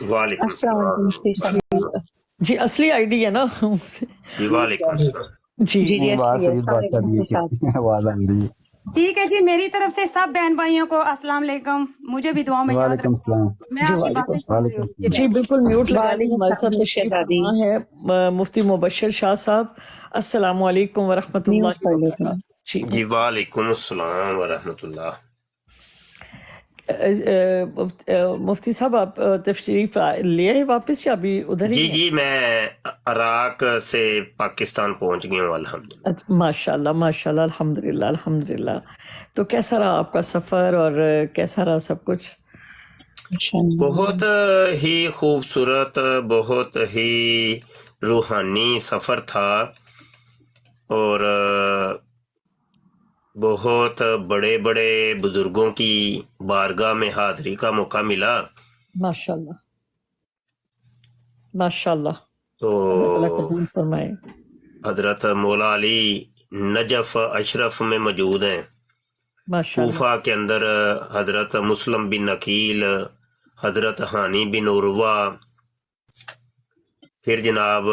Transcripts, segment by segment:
وعلیکم السلام علیکم السلام مفتی صاحب۔ جی اصلی آئی ڈی ہے نا جی وعلیکم السلام جی جی جی بات اصلی ہے۔ صحیح السلام بات کر علیکم رہی مفتی صاحب۔ ہے آواز آ رہی ہے۔ ٹھیک ہے جی، میری طرف سے سب بہن بھائیوں کو السلام علیکم، مجھے بھی دعاؤں میں یاد وعلیکم رکھیں۔ السلام۔ میں جی آپ کی وعلیکم باتیں سن رہی وعلیکم ہوں السلام۔ جی بالکل میوٹ لگا دیں۔ وعلیکم ہمارے السلام ساتھ تشریف شہزادی، فرما ہے مفتی مبشر شاہ صاحب۔ السلام علیکم ورحمۃ میوٹ اللہ کر لیتے ہیں۔ وبرکاتہ۔ جی جی وعلیکم السلام ورحمۃ اللہ۔ مفتی صاحب آپ تشریف لے آئے واپس یا ابھی ادھر ہی جی ہیں؟ جی میں عراق سے پاکستان پہنچ گیا ہوں الحمدللہ۔ ماشاء اللہ ماشاء اللہ، الحمد للہ الحمد للہ۔ تو کیسا رہا آپ کا سفر اور کیسا رہا سب کچھ؟ انشاءاللہ۔ بہت ہی خوبصورت، بہت ہی روحانی سفر تھا، اور بہت بڑے بڑے بزرگوں کی بارگاہ میں حاضری کا موقع ملا۔ ماشاء اللہ ماشاء اللہ، تو اللہ تعالیٰ قبول فرمائے۔ حضرت مولا علی نجف اشرف میں موجود ہیں، ماشاء اللہ کوفہ کے اندر حضرت مسلم بن عقیل، حضرت ہانی بن عروہ، پھر جناب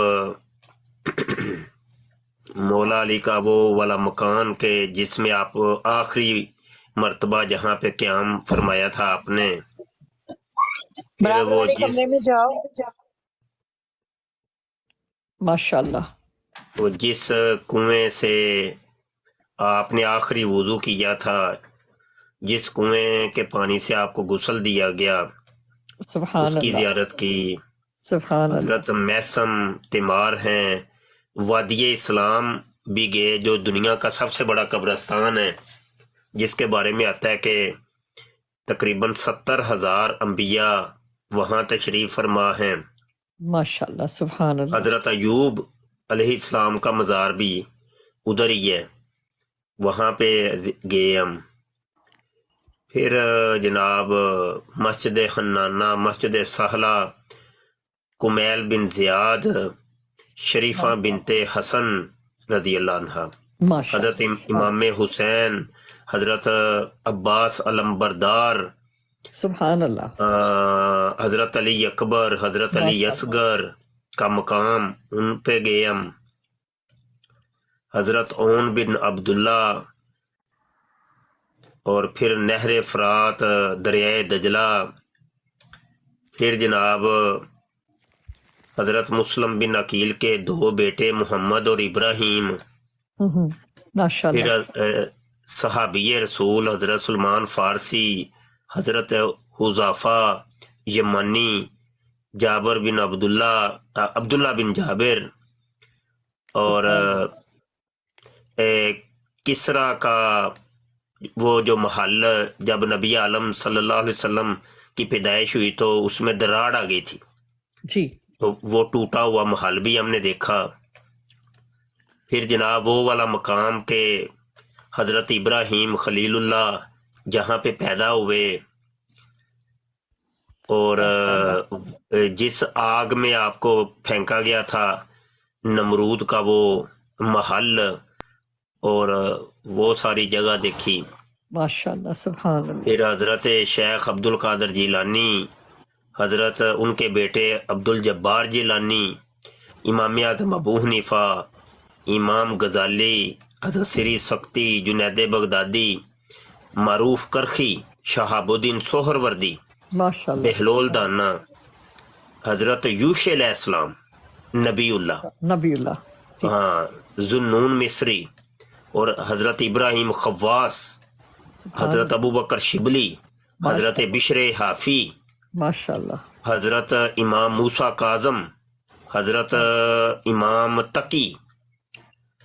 مولا علی کا وہ والا مکان کے جس میں آپ آخری مرتبہ جہاں پہ قیام فرمایا تھا آپ نے، پھر برابر وہ والے کمرے میں جاؤ۔ ماشاء اللہ جس کنویں سے آپ نے آخری وضو کیا تھا، جس کنویں کے پانی سے آپ کو غسل دیا گیا، اس سبحان کی اللہ زیارت کی۔ سبحان اللہ حضرت میسم تیمار ہیں، وادی اسلام بھی گئے جو دنیا کا سب سے بڑا قبرستان ہے، جس کے بارے میں آتا ہے کہ تقریباً 70,000 انبیاء وہاں تشریف فرما ہیں۔ ماشاء اللہ سبحان اللہ حضرت ایوب علیہ السلام کا مزار بھی ادھر ہی ہے، وہاں پہ گئے ہم۔ پھر جناب مسجد حنانہ، مسجد سہلہ، کمیل بن زیاد، شریفہ بنت حسن رضی اللہ عنہ، ماشاء حضرت اللہ امام حسین، حضرت عباس علمبردار، سبحان اللہ حضرت علی اکبر، حضرت علی ماشاء اللہ اصغر کا مقام، ان پہ گئے ہم۔ حضرت اون بن عبداللہ، اور پھر نہر فرات، دریائے دجلہ، پھر جناب حضرت مسلم بن عقیل کے 2 بیٹے محمد اور ابراہیم، ماشاء پھر اللہ صحابی رسول حضرت سلمان فارسی، حضرت حذیفہ یمانی، جابر بن عبداللہ بن جابر، اور کسرا کا وہ جو محل جب نبی عالم صلی اللہ علیہ وسلم کی پیدائش ہوئی تو اس میں دراڑ آ گئی تھی، جی تو وہ ٹوٹا ہوا محل بھی ہم نے دیکھا۔ پھر جناب وہ والا مقام کہ حضرت ابراہیم خلیل اللہ جہاں پہ پیدا ہوئے، اور جس آگ میں آپ کو پھینکا گیا تھا نمرود کا وہ محل، اور وہ ساری جگہ دیکھی۔ ماشاء اللہ سبحان اللہ پھر حضرت شیخ عبد القادر جیلانی، حضرت ان کے بیٹے عبد الجبار جیلانی، امام اعظم ابو حنیفہ، امام غزالی، حضرت سری سکتی، جنید بغدادی، معروف کرخی، شہاب الدین سہروردی، ماشاء اللہ بہلول دانا، حضرت یوشع علیہ السلام نبی اللہ، نبی اللہ جی ہاں ذوالنون مصری، اور حضرت ابراہیم خواص، سبحان حضرت ابو بکر شبلی، حضرت بشر حافی، ماشاء اللہ حضرت امام موسیٰ کاظم، حضرت امام تقی،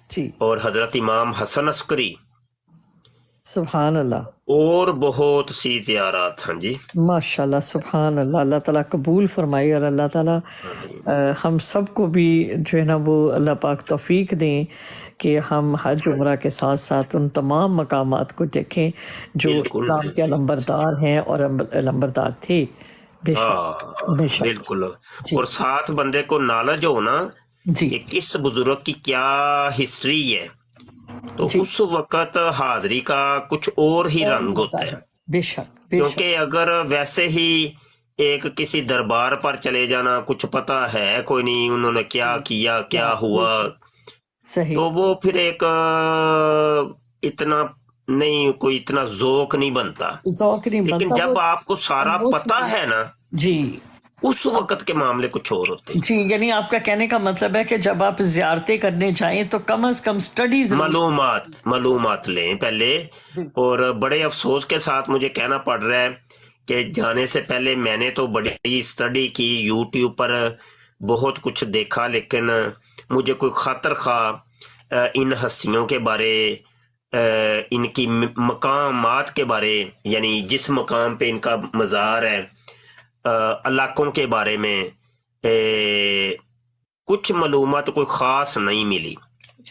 جی اور حضرت امام حسن عسکری، سبحان اللہ اور بہت سی زیارات ہیں جی۔ ماشاء اللہ سبحان اللہ، اللہ تعالیٰ قبول فرمائے، اور اللہ تعالیٰ ہم سب کو بھی جو ہے نا وہ اللہ پاک توفیق دیں کہ ہم حج عمرہ کے ساتھ ساتھ ان تمام مقامات کو دیکھیں جو بالکل اسلام کے علمبردار ہیں اور علمبردار تھے۔ بے شک ہاں بے شک بالکل، جی اور ساتھ بندے کو نالج ہو نا جی کہ کس بزرگ کی کیا ہسٹری ہے، تو جی اس وقت حاضری کا کچھ اور ہی اور رنگ مزہ ہوتا ہے، ہے، بے شک بے شک کیونکہ اگر ویسے ہی ایک کسی دربار پر چلے جانا، کچھ پتہ ہے کوئی نہیں انہوں نے کیا کیا کیا ہوا، صحیح تو وہ پھر ایک اتنا نہیں، کوئی اتنا ذوق نہیں بنتا. ذوق نہیں لیکن بنتا جب وہ آپ کو سارا پتہ ہے نا، جی اس وقت کے معاملے کچھ اور ہوتے ہیں. جی، یعنی آپ کا کہنے کا مطلب ہے کہ جب آپ زیارتیں کرنے جائیں تو کم از کم سٹڈیز معلومات لیں پہلے. اور بڑے افسوس کے ساتھ مجھے کہنا پڑ رہا ہے کہ جانے سے پہلے میں نے تو بڑی اسٹڈی کی، یوٹیوب پر بہت کچھ دیکھا، لیکن مجھے کوئی خاطر خواہ ان ہستیوں کے بارے، ان کی مقامات کے بارے، یعنی جس مقام پہ ان کا مزار ہے، علاقوں کے بارے میں کچھ معلومات کوئی خاص نہیں ملی.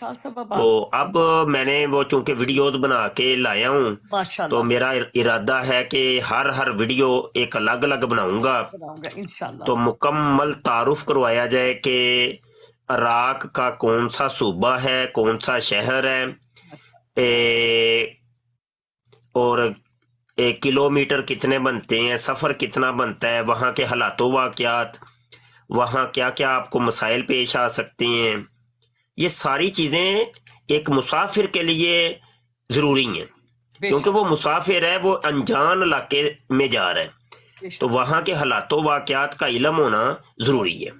تو اب میں نے وہ چونکہ ویڈیوز بنا کے لایا ہوں، ماشاء تو اللہ میرا ارادہ ہے کہ ہر ویڈیو ایک الگ الگ بناؤں گا، انشاءاللہ. تو مکمل تعارف کروایا جائے کہ عراق کا کون سا صوبہ ہے، کون سا شہر ہے، اور کلومیٹر کتنے بنتے ہیں، سفر کتنا بنتا ہے، وہاں کے حالات و واقعات، وہاں کیا کیا آپ کو مسائل پیش آ سکتے ہیں. یہ ساری چیزیں ایک مسافر کے لیے ضروری ہیں، کیونکہ وہ مسافر ہے، وہ انجان علاقے میں جا رہا ہے، تو وہاں کے حالات و واقعات کا علم ہونا ضروری ہے.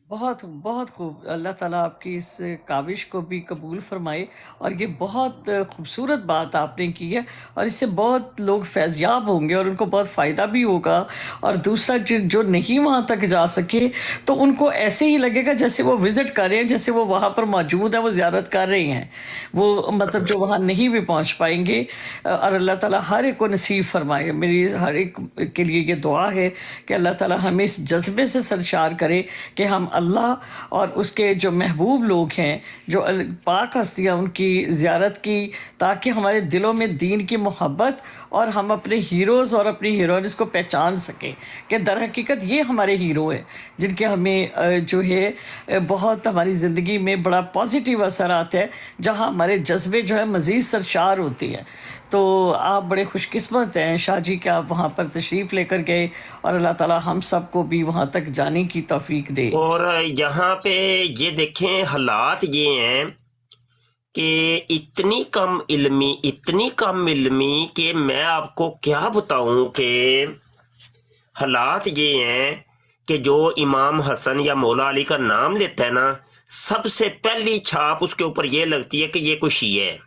بہت بہت خوب. اللہ تعالیٰ آپ کی اس کاوش کو بھی قبول فرمائے، اور یہ بہت خوبصورت بات آپ نے کی ہے، اور اس سے بہت لوگ فیضیاب ہوں گے اور ان کو بہت فائدہ بھی ہوگا. اور دوسرا جو نہیں وہاں تک جا سکے تو ان کو ایسے ہی لگے گا جیسے وہ وزٹ کر رہے ہیں، جیسے وہ وہاں پر موجود ہیں، وہ زیارت کر رہے ہیں، وہ مطلب جو وہاں نہیں بھی پہنچ پائیں گے. اور اللہ تعالیٰ ہر ایک کو نصیب فرمائے. میری ہر ایک کے لیے یہ دعا ہے کہ اللہ تعالیٰ ہمیں اس جذبے سے سرشار کرے کہ ہم اللہ اور اس کے جو محبوب لوگ ہیں، جو پاک ہستیاں، ان کی زیارت کی، تاکہ ہمارے دلوں میں دین کی محبت اور ہم اپنے ہیروز اور اپنی ہیروئنز کو پہچان سکیں کہ در حقیقت یہ ہمارے ہیرو ہیں جن کے ہمیں جو ہے بہت ہماری زندگی میں بڑا پازیٹیو اثرات ہے، جہاں ہمارے جذبے جو ہے مزید سرشار ہوتی ہیں. تو آپ بڑے خوش قسمت ہیں شاہ جی کہ آپ وہاں پر تشریف لے کر گئے، اور اللہ تعالیٰ ہم سب کو بھی وہاں تک جانے کی توفیق دے. اور یہاں پہ یہ دیکھیں حالات یہ ہیں کہ اتنی کم علمی کہ میں آپ کو کیا بتاؤں، کہ حالات یہ ہیں کہ جو امام حسن یا مولا علی کا نام لیتا ہے نا، سب سے پہلی چھاپ اس کے اوپر یہ لگتی ہے کہ یہ کوئی شیعہ ہے.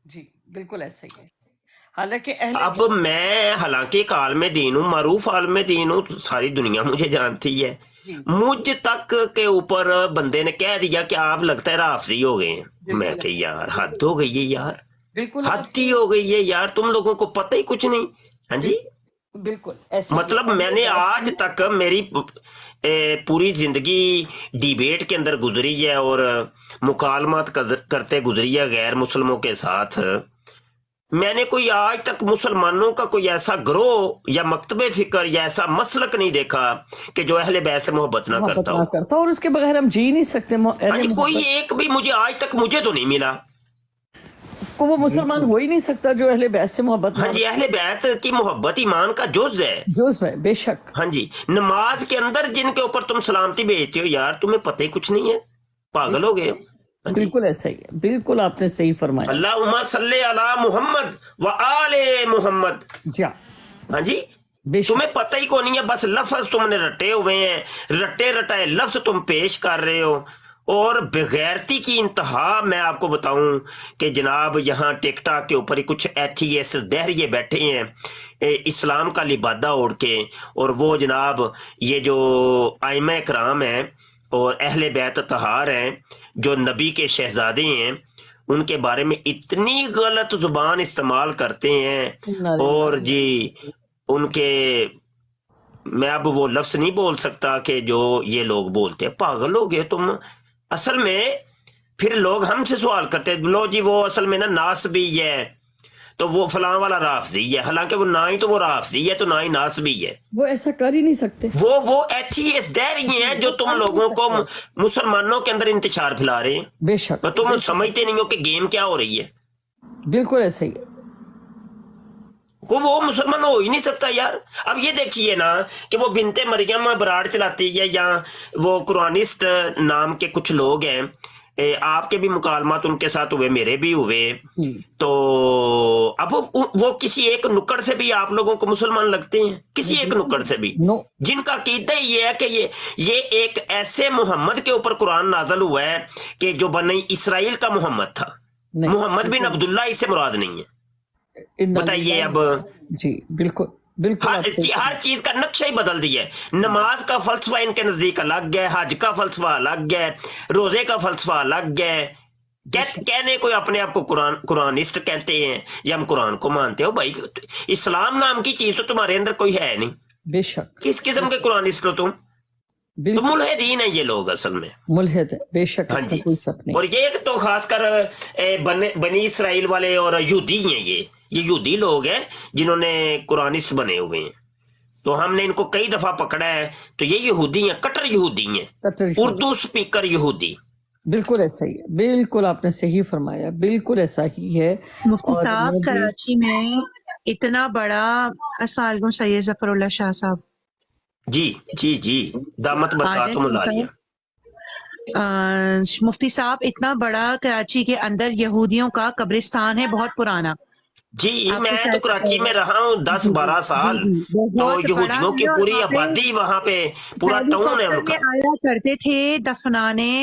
جی بالکل ایسا ہی ہے. حالانکہ اب میں حالانکہ ایک عالم دین ہوں، معروف عالم دین ہوں، ساری دنیا مجھے جانتی ہے، مجھ تک کے اوپر بندے نے کہہ دیا کہ آپ لگتا ہے رافضی ہو گئے ہیں. میں کہ یار حد ہو گئی ہے، یار بالکل حد ہی ہو گئی ہے یار، تم لوگوں کو پتہ ہی کچھ نہیں. ہاں جی، بالکل ایسا مطلب میں نے آج تک میری پوری زندگی ڈیبیٹ کے اندر گزری ہے اور مکالمات کرتے گزری ہے غیر مسلموں کے ساتھ. میں نے کوئی آج تک مسلمانوں کا کوئی ایسا گروہ یا مکتب فکر یا ایسا مسلک نہیں دیکھا کہ جو اہل بیت سے محبت نہ کرتا ہو، اور اس کے بغیر ہم جی نہیں سکتے. کوئی ایک بھی مجھے آج تک مجھے تو نہیں ملا. وہ مسلمان ہو ہی نہیں سکتا جو اہل بیت سے محبت. ہاں جی، اہل بیت کی محبت ایمان کا جز ہے. جز ہے بے شک. ہاں جی، نماز کے اندر جن کے اوپر تم سلامتی بھیجتے ہو، یار تمہیں پتہ ہی کچھ نہیں ہے، پاگل ہو گئے ہو. بالکل ایسا ہی ہے، بالکل آپ نے صحیح فرمایا. اللہم صلی علی محمد و آل محمد. ہاں جی، تمہیں پتہ ہی کو نہیں ہے، بس لفظ تم نے رٹے ہوئے ہیں، رٹے رٹائے لفظ تم پیش کر رہے ہو. اور بغیرتی کی انتہا میں آپ کو بتاؤں کہ جناب یہاں ٹک ٹاک کے اوپر ہی کچھ ایتھیسٹ دہریے بیٹھے ہیں اسلام کا لبادہ اوڑھ کے، اور وہ جناب یہ جو ائمہ کرام ہیں اور اہل بیت طہار ہیں، جو نبی کے شہزادے ہیں، ان کے بارے میں اتنی غلط زبان استعمال کرتے ہیں. اور جی ان کے میں اب وہ لفظ نہیں بول سکتا کہ جو یہ لوگ بولتے ہیں. پاگل ہو گئے تم. اصل میں پھر لوگ ہم سے سوال کرتے ہیں، لو جی وہ اصل میں نا ناسبی ہے، تو وہ فلاں والا رافضی ہے، حالانکہ وہ نہ ہی تو وہ رافضی ہے تو نہ ہی ناسبی ہے. وہ ایسا کر ہی نہیں سکتے. وہ ایتھیسٹ دہریے ہیں جو تم لوگوں کو مسلمانوں کے اندر انتشار پھیلا رہے ہیں. بے شک. تم سمجھتے نہیں ہو کہ گیم کیا ہو رہی ہے. بالکل ایسا ہی ہے. کو وہ مسلمان ہو ہی نہیں سکتا یار. اب یہ دیکھیے نا کہ وہ بنت مریم براڑ چلاتی ہے یا وہ قرآنسٹ نام کے کچھ لوگ ہیں, آپ کے بھی مکالمات ان کے ساتھ ہوئے, میرے بھی ہوئے, تو اب وہ کسی ایک نکڑ سے بھی آپ لوگوں کو مسلمان لگتے ہیں, کسی ایک نکڑ سے بھی, جن کا عقیدہ یہ ہے کہ یہ ایک ایسے محمد کے اوپر قرآن نازل ہوا ہے کہ جو بنی اسرائیل کا محمد تھا, محمد بن عبداللہ اس سے مراد نہیں ہے. بتائیے اب. جی بالکل بالکل ہر چیز کا نقشہ ہی بدل دیا ہے. نماز کا فلسفہ ان کے نزدیک الگ ہے, حج کا فلسفہ الگ ہے, روزے کا فلسفہ الگ ہے. کہنے کوئی اپنے آپ کو قرآنسٹ کہتے ہیں یا ہم قرآن کو مانتے ہو. بھائی اسلام نام کی چیز تو تمہارے اندر کوئی ہے نہیں. بے شک کس قسم کے قرآنسٹ ہو تم؟ تو ملحدین ہیں یہ لوگ اصل میں. ملحد ہے بے شک, ہاں جی. کوئی شک نہیں. اور یہ تو خاص کر بنی اسرائیل والے اور یہودی ہیں, یہ یہودی لوگ ہیں جنہوں نے قرآنسٹ بنے ہوئے ہیں. تو ہم نے ان کو کئی دفعہ پکڑا ہے, تو یہ یہودی ہیں, کٹر یہودی ہیں, اردو سپیکر یہودی. بالکل ایسا ہی ہے, بالکل آپ نے صحیح فرمایا, بالکل ایسا ہی ہے. مفتی صاحب کراچی میں اتنا بڑا, السلام علیکم سید ظفر اللہ شاہ صاحب. جی جی جی, دامت برکاتہم العالیہ. مفتی صاحب اتنا بڑا کراچی کے اندر یہودیوں کا قبرستان ہے, بہت پرانا. جی میں تو کراچی میں رہا ہوں 10-12 سال, تو یہودیوں کی پوری آبادی وہاں پہ, پورا ٹاؤن ہے ان کا. آیا کرتے تھے دفنانے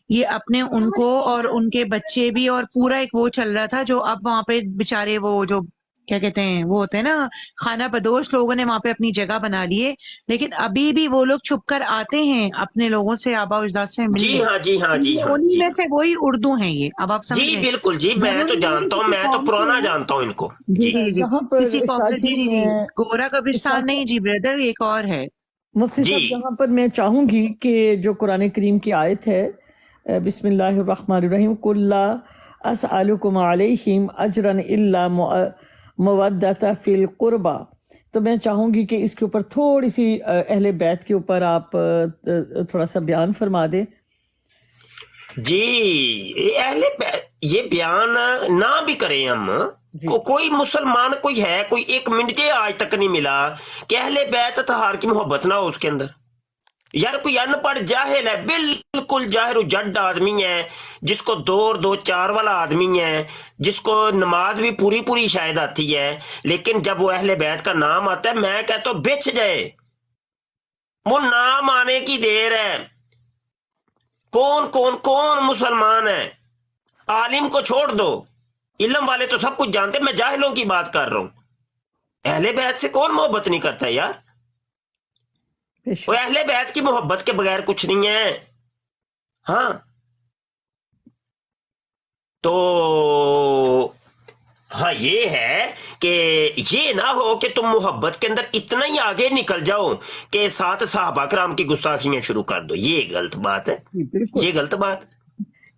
یہ اپنے ان کو اور ان کے بچے بھی, اور پورا ایک وہ چل رہا تھا جو اب وہاں پہ بےچارے وہ جو کیا کہتے ہیں وہ ہوتے ہیں نا خانہ بدوش, لوگوں نے وہاں پہ اپنی جگہ بنا لیے, لیکن ابھی بھی وہ لوگ چھپ کر آتے ہیں اپنے لوگوں سے, آبا اجداد سے ملنے. جی ہاں جی ہاں جی ہاں, انہی میں سے وہی اردو ہیں یہ. اب آپ سمجھ جی رہے بالکل جی, میں تو جانتا ہوں, میں تو پرانا جانتا ہوں ان کو. جی جی جی یہاں پر کسی قوم سے, جی جی جی گورا قبرستان نہیں جی بردر, ایک اور ہے. مفتی صاحب یہاں پر میں چاہوں گی کہ جو قرآن کریم کی آیت ہے, بسم اللہ الرحمن الرحیم, قل لا اسألکم علیہم اجرا الا مودۃ فی القربى, تو میں چاہوں گی کہ اس کے اوپر تھوڑی سی اہل بیت کے اوپر آپ تھوڑا سا بیان فرما دیں. جی اہل یہ بیان نہ بھی کریں ہم, کوئی مسلمان کوئی ہے, کوئی ایک منٹ آج تک نہیں ملا کہ اہل بیت اطہار کی محبت نہ ہو اس کے اندر. یار کوئی ان پڑھ جاہل ہے, بالکل جاہر و جڈ آدمی ہے, جس کو 2 اور 2 4 والا آدمی ہے, جس کو نماز بھی پوری پوری شاید آتی ہے, لیکن جب وہ اہل بیت کا نام آتا ہے میں کہتا ہوں بچ جائے, وہ نام آنے کی دیر ہے. کون مسلمان ہے؟ عالم کو چھوڑ دو, علم والے تو سب کچھ جانتے, میں جاہلوں کی بات کر رہا ہوں. اہل بیت سے کون محبت نہیں کرتا یار؟ وہ اہل بیت کی محبت کے بغیر کچھ نہیں ہے. ہاں تو ہاں یہ ہے کہ یہ نہ ہو کہ تم محبت کے اندر اتنا ہی آگے نکل جاؤ کہ ساتھ صحابہ کرام کی گستاخیاں شروع کر دو. یہ غلط بات ہے, یہ غلط بات.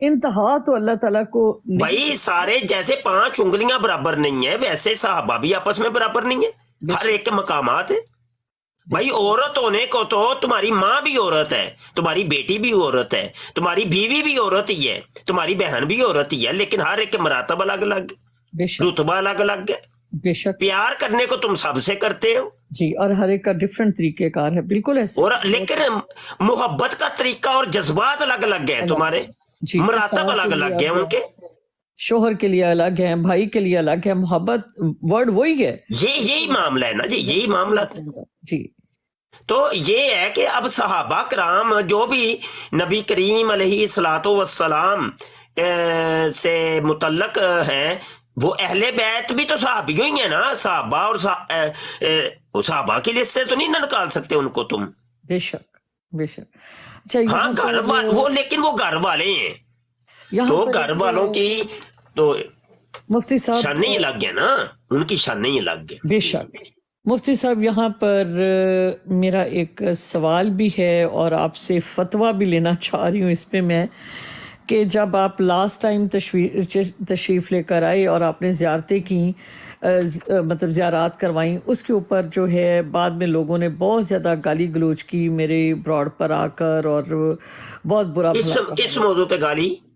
انتہا تو اللہ تعالیٰ کو, بھائی سارے جیسے 5 انگلیاں برابر نہیں ہیں ویسے صحابہ بھی آپس میں برابر نہیں ہے, ہر ایک کے مقامات ہیں. بھائی عورت ہونے کو تو تمہاری ماں بھی عورت ہے, تمہاری بیٹی بھی عورت ہے, تمہاری بیوی بھی عورت ہی ہے, تمہاری بہن بھی عورت ہی ہے, لیکن ہر ایک کے مراتب الگ الگ, رتبہ الگ الگ ہے. بے شک پیار کرنے کو تم سب سے کرتے ہو جی, اور ہر ایک کا ڈفرنٹ طریقہ کار ہے, بالکل ایسے. اور لیکن محبت کا طریقہ اور جذبات الگ الگ ہیں, تمہارے مراتب الگ الگ ہیں, ان کے شوہر کے لیے الگ ہے, بھائی کے لیے الگ ہے. محبت ورڈ وہی ہے, یہی معاملہ ہے نا جی, یہی معاملہ جی. تو یہ ہے کہ اب صحابہ کرام جو بھی نبی کریم علیہ الصلوۃ والسلام سے متعلق ہیں, وہ اہل بیت بھی تو صحابیوں ہی ہیں نا. صحابہ اور صحابہ کی لسٹ سے تو نہیں نکال سکتے ان کو تم. بے شک بے شک. اچھا ہاں گھر وہ, لیکن وہ گھر والے ہیں, تو گھر والوں کی تو مفتی صاحب شان نہیں الگ ہے نا, ان کی شان نہیں الگ ہے. بے شک. مفتی صاحب یہاں پر میرا ایک سوال بھی ہے اور آپ سے فتویٰ بھی لینا چاہ رہی ہوں اس پہ میں, کہ جب آپ لاسٹ ٹائم تشریف لے کر آئے اور آپ نے زیارتیں کی, مطلب زیارات کروائیں, اس کے اوپر جو ہے بعد میں لوگوں نے بہت زیادہ گالی گلوچ کی میرے براڈ پر آ کر, اور بہت برا. کس موضوع پہ گالی؟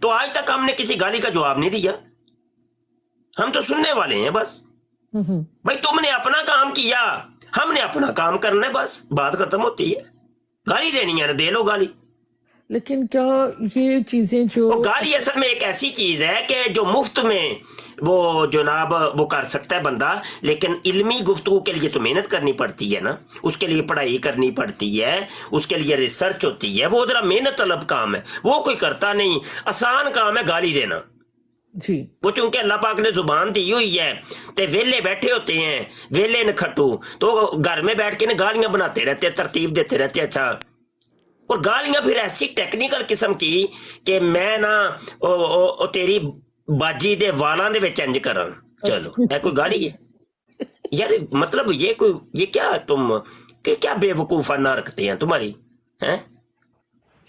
تو آج تک ہم نے کسی گالی کا جواب نہیں دیا، ہم تو سننے والے ہیں بس. بھائی تم نے اپنا کام کیا، ہم نے اپنا کام کرنا ہے، بس بات ختم ہوتی ہے. گالی دینی ہے نا دے لو گالی. لیکن کیا یہ چیزیں جو وہ گالی اصل میں ایک ایسی چیز ہے کہ جو مفت میں وہ جناب وہ کر سکتا ہے بندہ، لیکن علمی گفتگو کے لیے تو محنت کرنی پڑتی ہے نا، اس کے لیے پڑھائی کرنی پڑتی ہے، اس کے لیے ریسرچ ہوتی ہے، وہ ذرا محنت طلب کام ہے، وہ کوئی کرتا نہیں. آسان کام ہے گالی دینا. جی وہ چونکہ اللہ پاک نے زبان دی ہوئی ہے تے ویلے بیٹھے ہوتے ہیں، ویلے نکھٹو تو گھر میں بیٹھ کے نا گالیاں بناتے رہتے ہیں، ترتیب دیتے رہتے ہیں. اچھا، اور گالیاں پھر ایسی ٹیکنیکل قسم کی کہ میں نا تیری باجی دے والاں دے وچ انج کراں. چلو اے کوئی گالی ہے یار؟ مطلب یہ کیا تم کہ کیا بے وقوفانہ رکھتے ہیں تمہاری ہیں.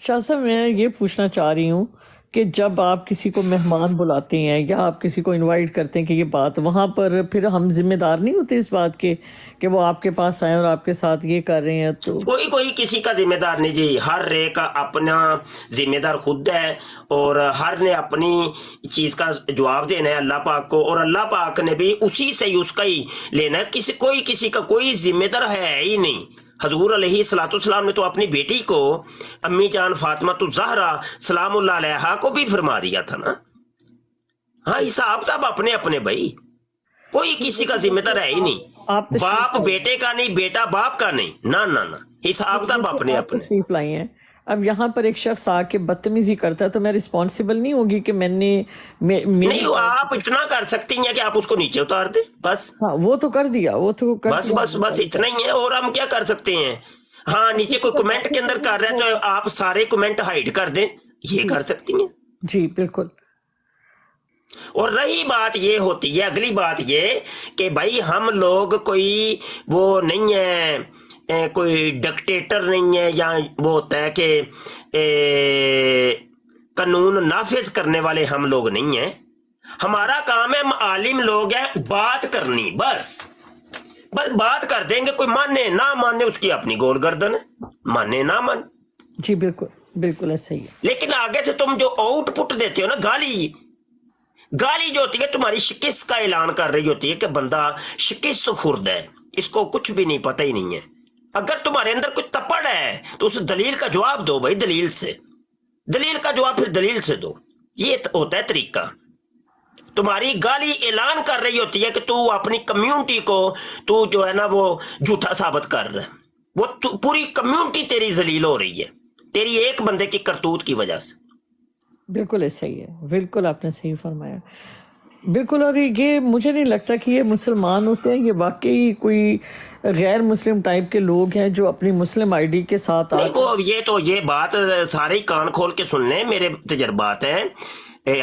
شاہ صاحب میں یہ پوچھنا چاہ رہی ہوں کہ جب آپ کسی کو مہمان بلاتے ہیں یا آپ کسی کو انوائٹ کرتے ہیں کہ یہ بات وہاں پر، پھر ہم ذمہ دار نہیں ہوتے اس بات کے کہ وہ آپ کے پاس آئیں اور آپ کے ساتھ یہ کر رہے ہیں؟ تو کوئی کسی کا ذمہ دار نہیں جی، ہر ایک کا اپنا ذمہ دار خود ہے، اور ہر نے اپنی چیز کا جواب دینا ہے اللہ پاک کو، اور اللہ پاک نے بھی اسی سے اس کا ہی لینا ہے. کسی کا کوئی ذمہ دار ہے ہی نہیں. حضور علیہ الصلوۃ والسلام نے تو اپنی بیٹی کو امی جان فاطمہ الزہرا سلام اللہ علیہا کو بھی فرما دیا تھا نا. ہاں حساب تب اپنے اپنے بھائی، کوئی کسی کا ذمہ دار ہے ہی نہیں. باپ بیٹے کا نہیں، بیٹا باپ کا نہیں، نہ نہ نہ، حساب تب اپنے آپ اپنے. تشریف لائی ہیں. اب یہاں پر ایک شخص آ کے بدتمیزی کرتا ہے تو میں رسپانسیبل نہیں ہوگی کہ میں نے نہیں، آپ اتنا کر سکتی ہیں کہ آپ اس کو نیچے اتار دیں بس. ہاں وہ تو کر دیا، وہ تو کر بس بس بس اتنا ہی ہے، اور ہم کیا کر سکتے ہیں. ہاں نیچے کوئی کمنٹ کے اندر کر رہے ہیں تو آپ سارے کمنٹ ہائڈ کر دیں، یہ کر سکتی ہیں. جی بالکل. اور رہی بات یہ ہوتی ہے، اگلی بات یہ کہ بھائی ہم لوگ کوئی وہ نہیں ہے، کوئی ڈکٹیٹر نہیں ہے، یا وہ ہوتا ہے کہ قانون نافذ کرنے والے ہم لوگ نہیں ہیں. ہمارا کام ہے، ہم عالم لوگ ہیں، بات کرنی، بس بات کر دیں گے. کوئی مانے نہ مانے اس کی اپنی گول گردن ہے، مانے نہ مانے. جی بالکل بالکل ایسا ہی ہے. لیکن آگے سے تم جو آؤٹ پٹ دیتے ہو نا، گالی جو ہوتی ہے تمہاری شکست کا اعلان کر رہی ہوتی ہے کہ بندہ شکست خورد ہے، اس کو کچھ بھی نہیں پتہ ہی نہیں ہے. اگر تمہارے اندر کوئی تپڑ ہے تو اس دلیل کا جواب دو بھائی، دلیل کا جواب پھر دلیل سے دو. یہ ہوتا ہے طریقہ. تمہاری گالی اعلان کر رہی ہوتی ہے کہ تو اپنی کمیونٹی کو تو جو ہے نا وہ جھوٹا ثابت کر رہا ہے، وہ پوری کمیونٹی تیری ذلیل ہو رہی ہے تیری ایک بندے کی کرتوت کی وجہ سے. بالکل ایسا ہی ہے، بالکل آپ نے صحیح فرمایا. بالکل. اور یہ مجھے نہیں لگتا کہ یہ مسلمان ہوتے ہیں، یہ واقعی کوئی غیر مسلم ٹائپ کے لوگ ہیں جو اپنی مسلم آئی ڈی کے ساتھ یہ بات سارے کان کھول کے سن لیں، میرے تجربات ہیں.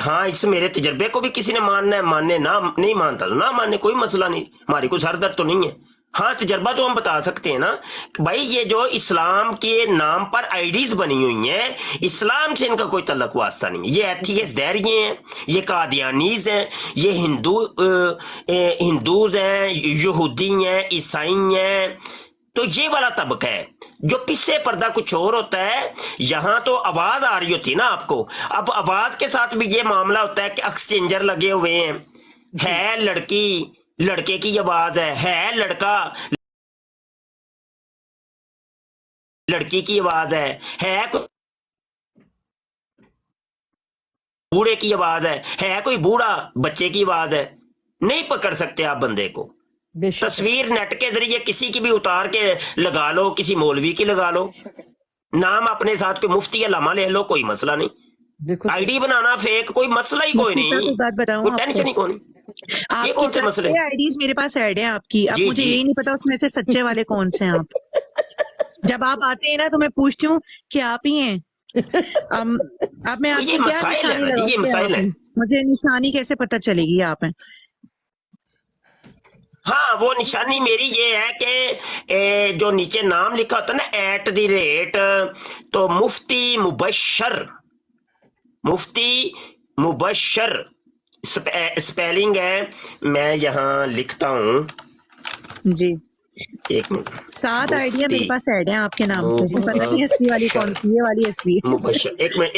ہاں اس میرے تجربے کو بھی کسی نے ماننا ہے، ماننے نہ نہیں مانتا تو نہ ماننے، کوئی مسئلہ نہیں، ہماری کوئی سر درد تو نہیں ہے. ہاں تجربہ تو ہم بتا سکتے ہیں نا کہ بھائی یہ جو اسلام کے نام پر آئی ڈیز بنی ہوئی ہیں، اسلام سے ان کا کوئی تعلق واسطہ نہیں. یہ ایتھیس دہریے ہیں، یہ قادیانیز ہیں، یہ ہندوز ہیں، یہودی ہیں، عیسائی ہیں. تو یہ والا طبقہ ہے جو پچھے پردہ کچھ اور ہوتا ہے. یہاں تو آواز آ رہی ہوتی نا آپ کو، اب آواز کے ساتھ بھی یہ معاملہ ہوتا ہے کہ ایکسچینجر لگے ہوئے ہیں. ہے لڑکی، لڑکے کی آواز ہے لڑکا، لڑکی کی آواز ہے بوڑھے کی آواز ہے کوئی بوڑھا بچے کی آواز ہے. نہیں پکڑ سکتے آپ بندے کو. تصویر نیٹ کے ذریعے کسی کی بھی اتار کے لگا لو، کسی مولوی کی لگا لو، نام اپنے ساتھ کوئی مفتی علامہ لے لو، کوئی مسئلہ نہیں. آئی ڈی بنانا فیک کوئی مسئلہ ہی کوئی نہیں، کوئی ٹینشن ہی کوئی نہیں. یہ کون سے مسئلے؟ آئی ڈیز میرے پاس ایڈ ہیں آپ کی، اب مجھے یہی نہیں پتا اس میں سے سچے والے کون سے ہیں. آپ جب آپ آتے ہیں نا تو میں پوچھتی ہوں کہ آپ ہی ہیں. اب میں آپ کی کیا نشانی ہے، مجھے نشانی کیسے پتہ چلے گی آپ ہیں؟ ہاں وہ نشانی میری یہ ہے کہ جو نیچے نام لکھا ہوتا ہے نا @ تو مفتی مبشر اسپیلنگ ہے، میں یہاں لکھتا ہوں جی. ایک منٹ. 7 آئیڈیا میرے پاس ایڈ ہیں آپ کے نام سے، پتہ نہیں اصلی والی کون سی، یہ والی اصلی. مبشر ایک منٹ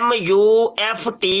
MUFTI,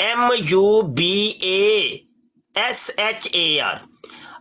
MUBASHAR।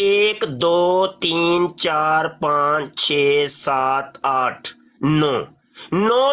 1 2 3 4 5 6 7 8 9, 9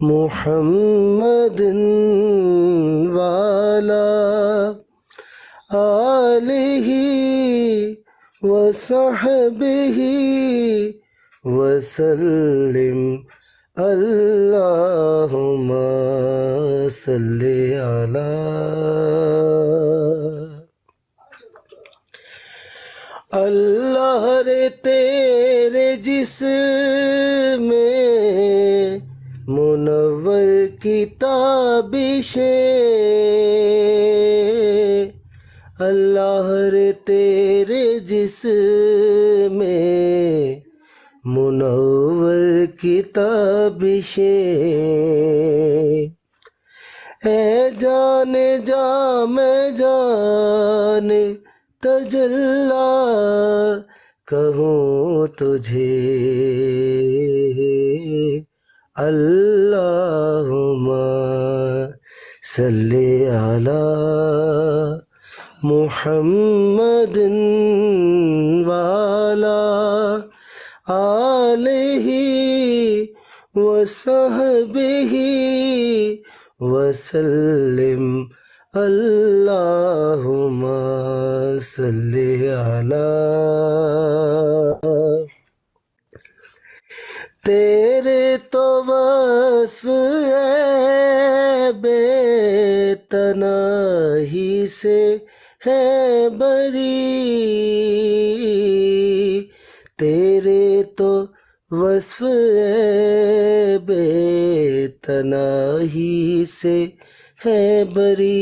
محمد وعلى آلہ وصحبہ وسلم اللہم صلی علی اللہ رے تیرے جسم میں منور کی تابشیں اللہ رے تیرے جسم میں منور کی تابشیں اے جانے جا میں جانے تجلا کہوں تجھے اللہم صلی علی محمد وعلی آلہ وصحبہ وسلم اللہم صلی علی تیرے تو وصف ہے بے تناہی سے ہے بری تیرے تو وصف ہے بے تناہی سے ہے بری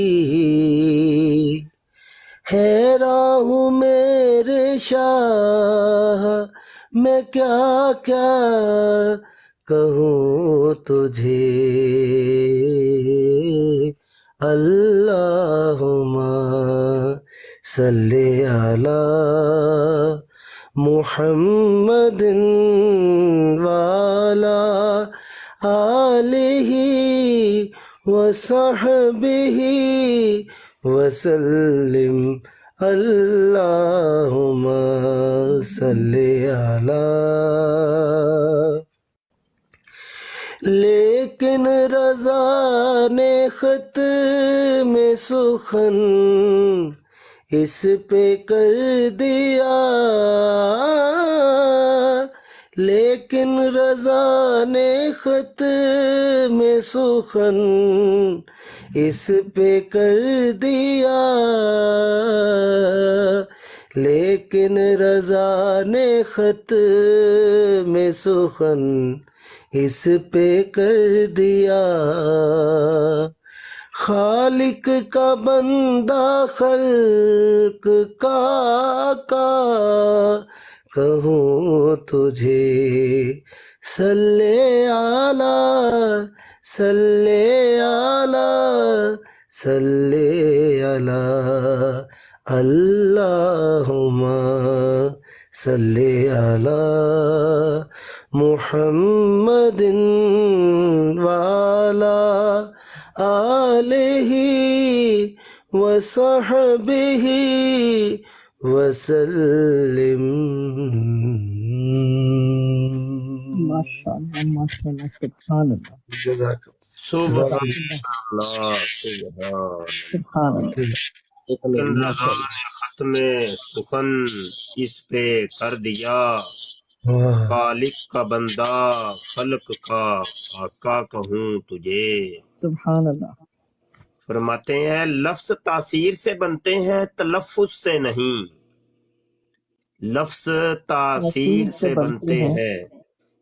حیران ہوں میرے شاہ میں کیا کیا کہوں تجھے اللہم صلی علی محمد وعلی آلہ وصحبہ وسلم اللہم صلی علی لیکن رضا نے خط میں سخن اس پہ کر دیا لیکن رضا نے خط میں سخن اس پہ کر دیا لیکن رضا نے خط میں سخن اس پہ کر دیا خالق کا بندہ خلق کا کہوں تجھے صلی علی صلی علی صلی علی اللہم صلی علی محمد وعلی آلہ وصحبہ وسلم ماشاءاللہ سبحان اللہ جزاک سبحان اللہ اللہ سبحان سبحان اللہ لیکن رضا نے ختم سخن اس پہ کر دیا خالق کا بندہ خلق کا آقا کہوں تجھے سبحان اللہ فرماتے ہیں لفظ تاثیر سے بنتے ہیں تلفظ سے نہیں لفظ تاثیر سے بنتے ہیں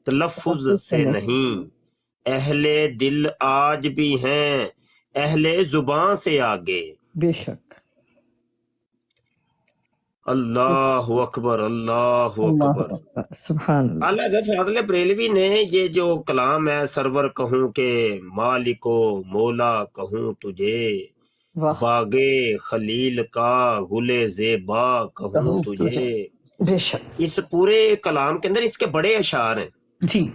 تلفظ سے نہیں اہل دل آج بھی ہیں اہل زباں سے آگے بے شک اللہ اکبر اللہ اللہ اکبر اکبر سبحان اللہ اعلیٰ حضرت فاضل بریلوی نے یہ جو کلام ہے سرور کہوں کہ مالک و مولا کہوں تجھے واہ باغے خلیل کا گلے زیبا کہوں کہوں تجھے بے شک اس پورے کلام کے اندر اس کے بڑے اشعار ہیں جی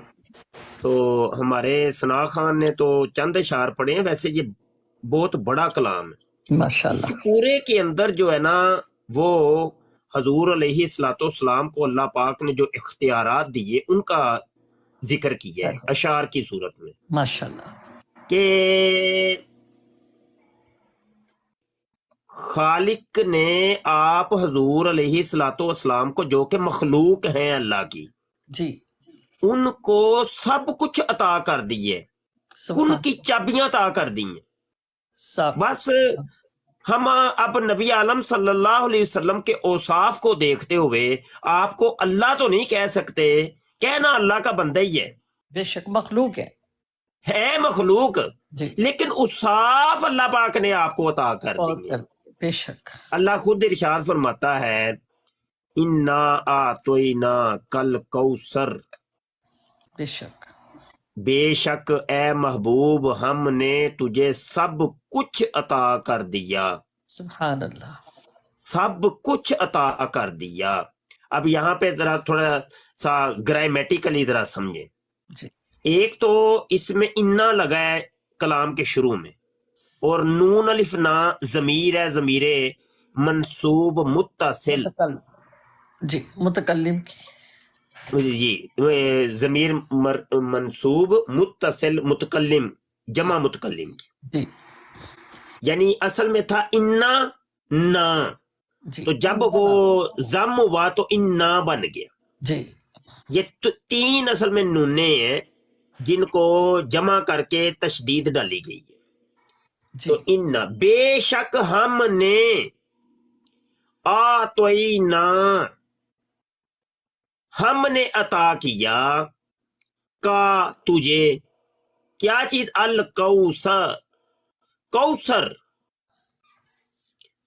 تو ہمارے ثنا خان نے تو چند اشعار پڑھے ہیں ویسے یہ بہت بڑا کلام ہے ماشاء اس اللہ پورے کے اندر جو ہے نا وہ حضور علیہ الصلوۃ والسلام کو اللہ پاک نے جو اختیارات دیے ان کا ذکر کی ہے اشعار کی صورت میں ماشاءاللہ. کہ خالق نے آپ حضور علیہ الصلوۃ والسلام کو جو کہ مخلوق ہیں اللہ کی جی ان کو سب کچھ عطا کر دیے، ان سبحان کی چابیاں عطا کر دی ہیں. صاحب. بس ہم اب نبی عالم صلی اللہ علیہ وسلم کے اوصاف کو دیکھتے ہوئے آپ کو اللہ تو نہیں کہہ سکتے، کہنا اللہ کا بندہ ہی بے شک مخلوق ہے مخلوق، جی لیکن اوصاف اللہ پاک نے آپ کو عطا کر دی ہیں. بے شک. اللہ خود ارشاد فرماتا ہے انا اعطینا کل کوثر، بے شک. بے شک اے محبوب ہم نے تجھے سب کچھ عطا کر دیا، سبحان اللہ. سب کچھ عطا کر دیا. اب یہاں پہ ذرا تھوڑا سا گرامیٹیکلی ذرا سمجھیں. جی ایک تو اس میں انا لگا ہے کلام کے شروع میں، اور نون الف نا ضمیر ہے، ضمیر منصوب متصل، جی متکلم کی. جی ضمیر منصوب متصل متکلم جمع متکلم کی، جی یعنی اصل میں تھا انا نا، جی تو جب وہ ضم ہوا تو انا بن گیا. جی یہ تین اصل میں نونے ہیں جن کو جمع کر کے تشدید ڈالی گئی ہے. جی تو انا بے شک ہم نے آتوینا ہم نے عطا کیا کا تجھے کیا چیز الکوثر، کوثر،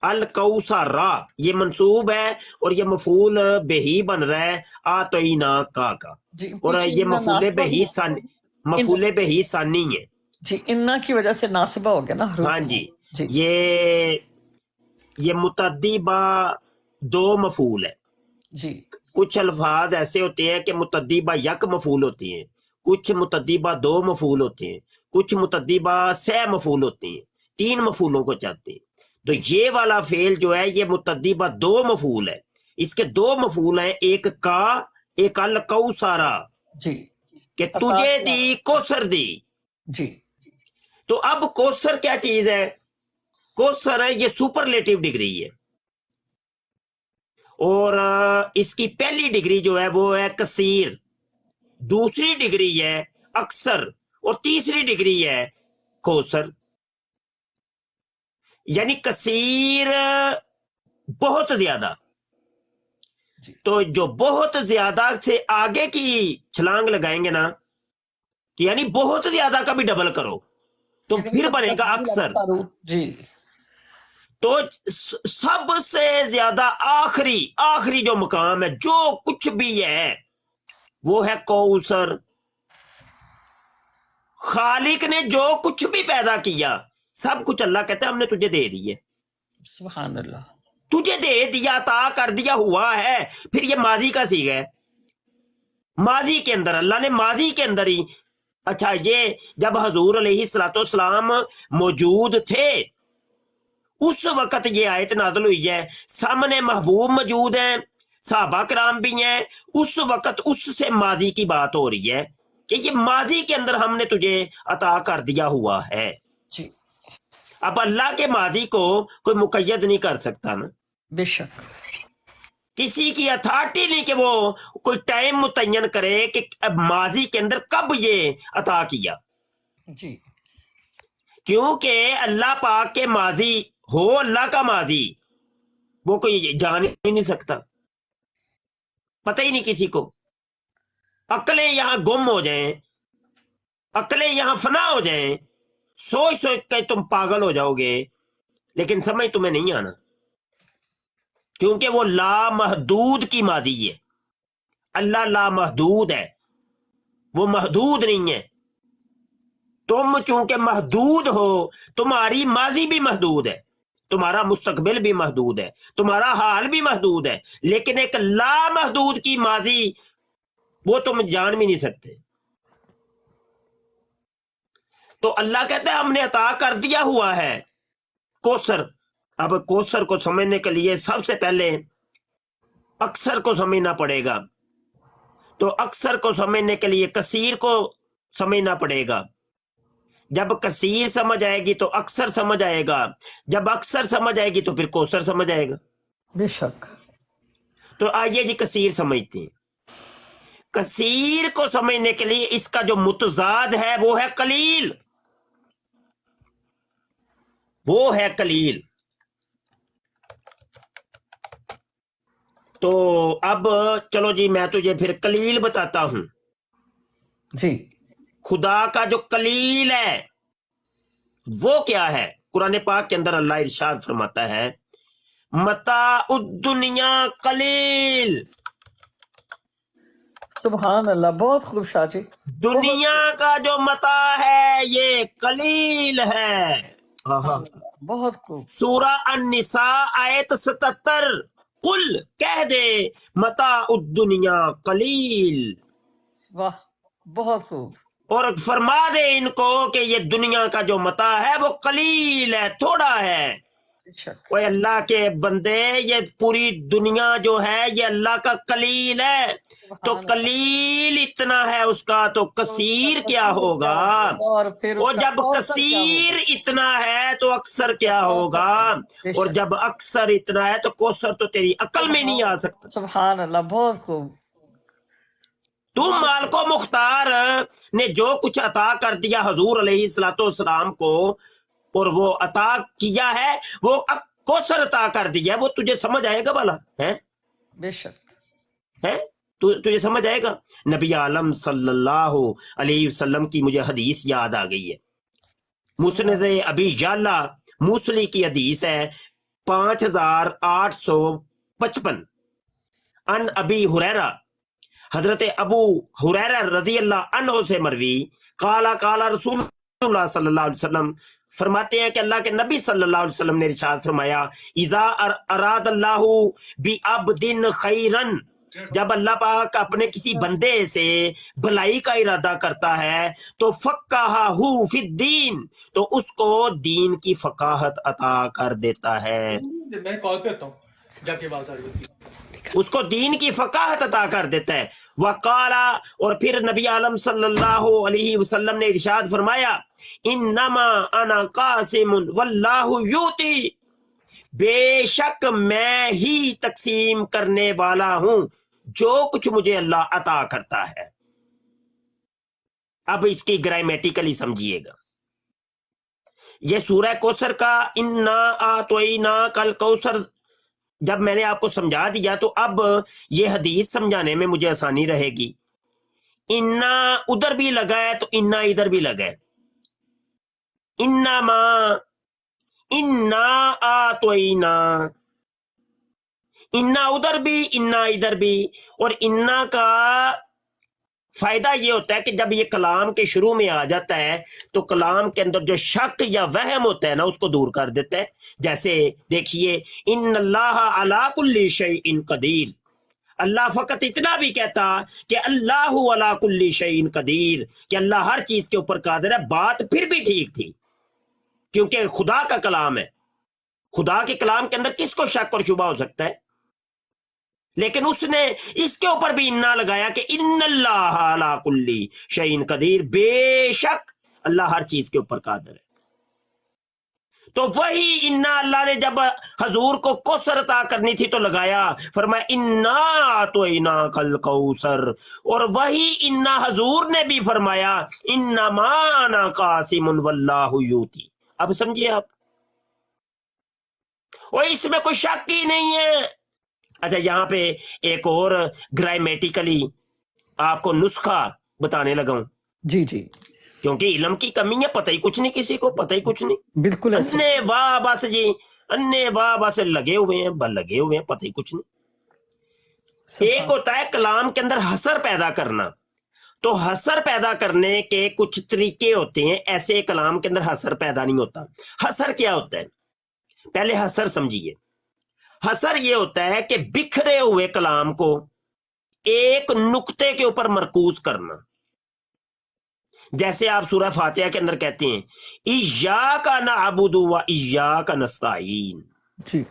الکوثر یہ منصوب ہے اور یہ مفعول بہی بن رہا ہے آتوینا کا، جی اور پیچھے یہ انا مفعول ناصبہ بہی ہوا. ثانی، مفعول بہی ثانی ہے. جی انا کی وجہ سے ناصبہ ہو گیا نا حروف. ہاں جی جی یہ متعدی با دو مفعول ہے. جی کچھ الفاظ ایسے ہوتے ہیں کہ متعدی با یک مفعول ہوتی ہیں، کچھ متعدی با دو مفعول ہوتے ہیں، کچھ متعدی با سہ مفعول ہوتے ہیں، تین مفعولوں کو چاہتے ہیں. تو یہ والا فعل جو ہے یہ متعدی با دو مفعول ہے. اس کے دو مفعول ہیں، ایک کا، ایک الکوثرا، جی کہ تجھے دی کوثر دی. جی تو اب کوثر کیا چیز ہے؟ کوثر ہے یہ سپرلیٹو ڈگری ہے، اور اس کی پہلی ڈگری جو ہے وہ ہے کثیر، دوسری ڈگری ہے اکثر، اور تیسری ڈگری ہے کوثر. یعنی کثیر بہت زیادہ. جی. تو جو بہت زیادہ سے آگے کی چھلانگ لگائیں گے نا، کہ یعنی بہت زیادہ کا بھی ڈبل کرو تو پھر بنے گا اکثر. جی تو سب سے زیادہ آخری جو مقام ہے جو کچھ بھی ہے وہ ہے کوثر. خالق نے جو کچھ بھی پیدا کیا سب کچھ اللہ کہتا ہے ہم نے تجھے دے دیے، سبحان اللہ. تجھے دے دیا، عطا کر دیا ہوا ہے. پھر یہ ماضی کا صیغہ ہے، ماضی کے اندر اللہ نے ماضی کے اندر ہی. اچھا یہ جب حضور علیہ الصلوۃ والسلام موجود تھے اس وقت یہ آیت نازل ہوئی ہے، سامنے محبوب موجود ہیں، صحابہ کرام بھی ہیں، اس وقت اس سے ماضی کی بات ہو رہی ہے کہ یہ ماضی کے اندر ہم نے تجھے عطا کر دیا ہوا ہے. جی اب اللہ کے ماضی کو کوئی مقید نہیں کر سکتا نا، بے شک. کسی کی اتھارٹی نہیں کہ وہ کوئی ٹائم متعین کرے کہ ماضی کے اندر کب یہ عطا کیا، جی کیونکہ اللہ پاک کے ماضی ہو، اللہ کا ماضی وہ کوئی جان ہی نہیں سکتا، پتہ ہی نہیں کسی کو. عقلیں یہاں گم ہو جائیں، عقلیں یہاں فنا ہو جائیں، سوچ کے تم پاگل ہو جاؤ گے، لیکن سمجھ تمہیں نہیں آنا، کیونکہ وہ لامحدود کی ماضی ہے. اللہ لامحدود ہے، وہ محدود نہیں ہے. تم چونکہ محدود ہو، تمہاری ماضی بھی محدود ہے، تمہارا مستقبل بھی محدود ہے، تمہارا حال بھی محدود ہے، لیکن ایک لامحدود کی ماضی وہ تم جان بھی نہیں سکتے. تو اللہ کہتا ہے ہم نے عطا کر دیا ہوا ہے کوثر. اب کوثر کو سمجھنے کے لیے سب سے پہلے اکثر کو سمجھنا پڑے گا. تو اکثر کو سمجھنے کے لیے کثیر کو سمجھنا پڑے گا. جب کثیر سمجھ آئے گی تو اکثر سمجھ آئے گا, جب اکثر سمجھ آئے گی تو پھر کوثر سمجھ آئے گا. بے شک. تو آئیے جی کثیر سمجھتے ہیں. کثیر کو سمجھنے کے لیے اس کا جو متضاد ہے وہ ہے قلیل, وہ ہے قلیل. تو اب چلو جی میں تجھے پھر قلیل بتاتا ہوں. جی خدا کا جو قلیل ہے وہ کیا ہے؟ قرآن پاک کے اندر اللہ ارشاد فرماتا ہے متاع الدنیا قلیل. سبحان اللہ, بہت خوب شاہ جی. دنیا کا جو متاع ہے یہ قلیل ہے. آہا. بہت خوب. سورہ النساء آیت 77, قل کہہ دے متاع الدنیا قلیل, واہ بہت خوب. اور فرما دے ان کو کہ یہ دنیا کا جو متاع ہے وہ قلیل ہے, تھوڑا ہے. بے شک. وہ اللہ کے بندے یہ پوری دنیا جو ہے یہ اللہ کا قلیل ہے, تو قلیل اتنا ہے اس کا تو کثیر کیا ہوگا, اور پھر اور جب کثیر اتنا ہے تو اکثر کیا ہوگا, اور جب اکثر اتنا ہے تو کوثر تو تیری عقل میں نہیں آ سکتا. سبحان اللہ, بہت خوب. تو مالک و مختار نے جو کچھ عطا کر دیا حضور علیہ الصلوۃ والسلام کو, اور وہ عطا کیا ہے وہ کوثر عطا کر دیا, وہ تجھے سمجھ آئے گا بھلا ہے؟ بے شک ہے تجھے سمجھ آئے گا؟ نبی عالم صلی اللہ علیہ وسلم کی مجھے حدیث یاد آ گئی ہے. مسند ابی یعلا موصلی کی حدیث ہے 5855, ان ابی ہریرہ, حضرت ابو ہریرہ رضی اللہ عنہ سے مروی, قال رسول اللہ صلی اللہ علیہ وسلم, فرماتے ہیں کہ اللہ کے نبی صلی اللہ علیہ وسلم نے ارشاد فرمایا اذا اراد اللہ بعبد خیرا, جب اللہ پاک اپنے کسی بندے سے بھلائی کا ارادہ کرتا ہے تو فقہہ فی الدین, تو اس کو دین کی فقاہت عطا کر دیتا ہے. میں کال پہ ہوتا ہوں جا کے بات آ رہی ہے. اس کو دین کی فقاہت عطا کر دیتا ہے. وقالا, اور پھر نبی عالم صلی اللہ علیہ وسلم نے ارشاد فرمایا انما انا قاسم واللہ یوتی, بے شک میں ہی تقسیم کرنے والا ہوں جو کچھ مجھے اللہ عطا کرتا ہے. اب اس کی گرامیٹیکلی سمجھیے گا. یہ سورہ کوثر کا انا اعطیناک الکوثر جب میں نے آپ کو سمجھا دیا تو اب یہ حدیث سمجھانے میں مجھے آسانی رہے گی. انا ادھر بھی لگا ہے تو انا ادھر بھی لگا ہے. انما انا اعطینا, انا ادھر بھی انا ادھر بھی. اور انا کا فائدہ یہ ہوتا ہے کہ جب یہ کلام کے شروع میں آ جاتا ہے تو کلام کے اندر جو شک یا وہم ہوتا ہے نا اس کو دور کر دیتا ہے. جیسے دیکھیے ان اللہ علی کل شیء قدیر, اللہ فقط اتنا بھی کہتا کہ اللہ علی کل شیء قدیر, کہ اللہ ہر چیز کے اوپر قادر ہے, بات پھر بھی ٹھیک تھی کیونکہ خدا کا کلام ہے. خدا کے کلام کے اندر کس کو شک اور شبہ ہو سکتا ہے؟ لیکن اس نے اس کے اوپر بھی انا لگایا کہ ان اللہ علی کل شیء قدیر, بے شک اللہ ہر چیز کے اوپر قادر ہے. تو وہی انا اللہ نے جب حضور کو کوثر عطا کرنی تھی تو لگایا, فرمایا انا اعطیناک الکوثر, اور وہی انا حضور نے بھی فرمایا انما انا قاسم واللہ یوتی. اب سمجھیے آپ, اور اس میں کوئی شک ہی نہیں ہے. اچھا یہاں پہ ایک اور گرامیٹیکلی آپ کو نسخہ بتانے لگا ہوں. جی جی, کیونکہ علم کی کمی ہے, پتہ ہی کچھ نہیں, کسی کو پتہ ہی کچھ نہیں. بالکل ایسے. انے واہ بس جی, انے واہ بس لگے ہوئے ہیں, پتہ ہی کچھ نہیں. ایک ہوتا ہے کلام کے اندر حصر پیدا کرنا, تو حصر پیدا کرنے کے کچھ طریقے ہوتے ہیں, ایسے کلام کے اندر حصر پیدا نہیں ہوتا. حصر کیا ہوتا ہے؟ پہلے حصر سمجھیے. حصر یہ ہوتا ہے کہ بکھرے ہوئے کلام کو ایک نقطے کے اوپر مرکوز کرنا. جیسے آپ سورہ فاتحہ کے اندر کہتے ہیں ایاک نعبد و ایاک نستعین, جی,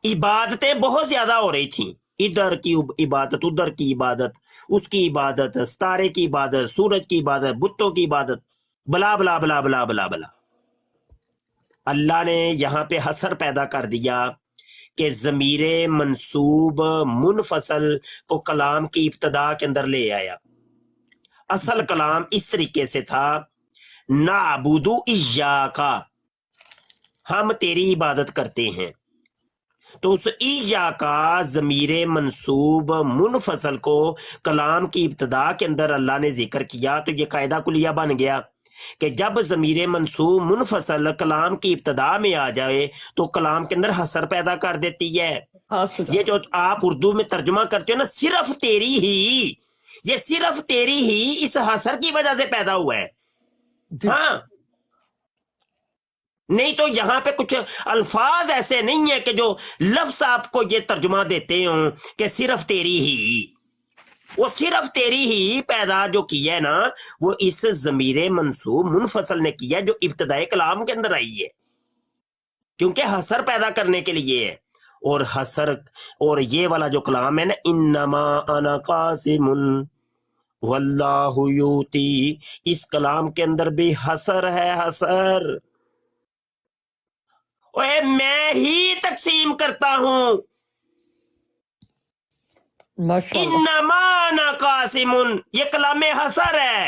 عبادتیں بہت زیادہ ہو رہی تھیں, ادھر کی عبادت، ادھر کی عبادت، اس کی عبادت، ستارے کی عبادت، سورج کی عبادت، بتوں کی عبادت، بلا بلا بلا بلا بلا بلا۔ اللہ نے یہاں پہ حسر پیدا کر دیا کہ ضمیر منصوب منفصل کو کلام کی ابتدا کے اندر لے آیا۔ اصل کلام اس طریقے سے تھا، نعبد ایاک، ہم تیری عبادت کرتے ہیں۔ تو اس ایاک ضمیر منصوب منفصل کو کلام کی ابتدا کے اندر اللہ نے ذکر کیا، تو یہ قاعدہ کلیہ بن گیا کہ جب ضمیر منصوب منفصل کلام کی ابتدا میں آ جائے تو کلام کے اندر حسر پیدا کر دیتی ہے۔ خاص ہو یہ جاتا جو آپ اردو میں ترجمہ کرتے ہو نا، صرف تیری ہی، یہ صرف تیری ہی اس حسر کی وجہ سے پیدا ہوا ہے۔ جی ہاں، نہیں تو یہاں پہ کچھ الفاظ ایسے نہیں ہیں کہ جو لفظ آپ کو یہ ترجمہ دیتے ہوں کہ صرف تیری ہی۔ وہ صرف تیری ہی پیدا جو کیا ہے نا، وہ اس ضمیر منصوب منفصل نے کیا ہے جو ابتدائی کلام کے اندر آئی ہے، کیونکہ حسر پیدا کرنے کے لیے ہے۔ اور حسر اور یہ والا جو کلام ہے نا، انما انا قاسم واللہ یوتی، اس کلام کے اندر بھی حسر ہے، حسر۔ اوے میں ہی تقسیم کرتا ہوں، ماشاء اللہ، انما انا قاسم، یہ کلام حسر ہے۔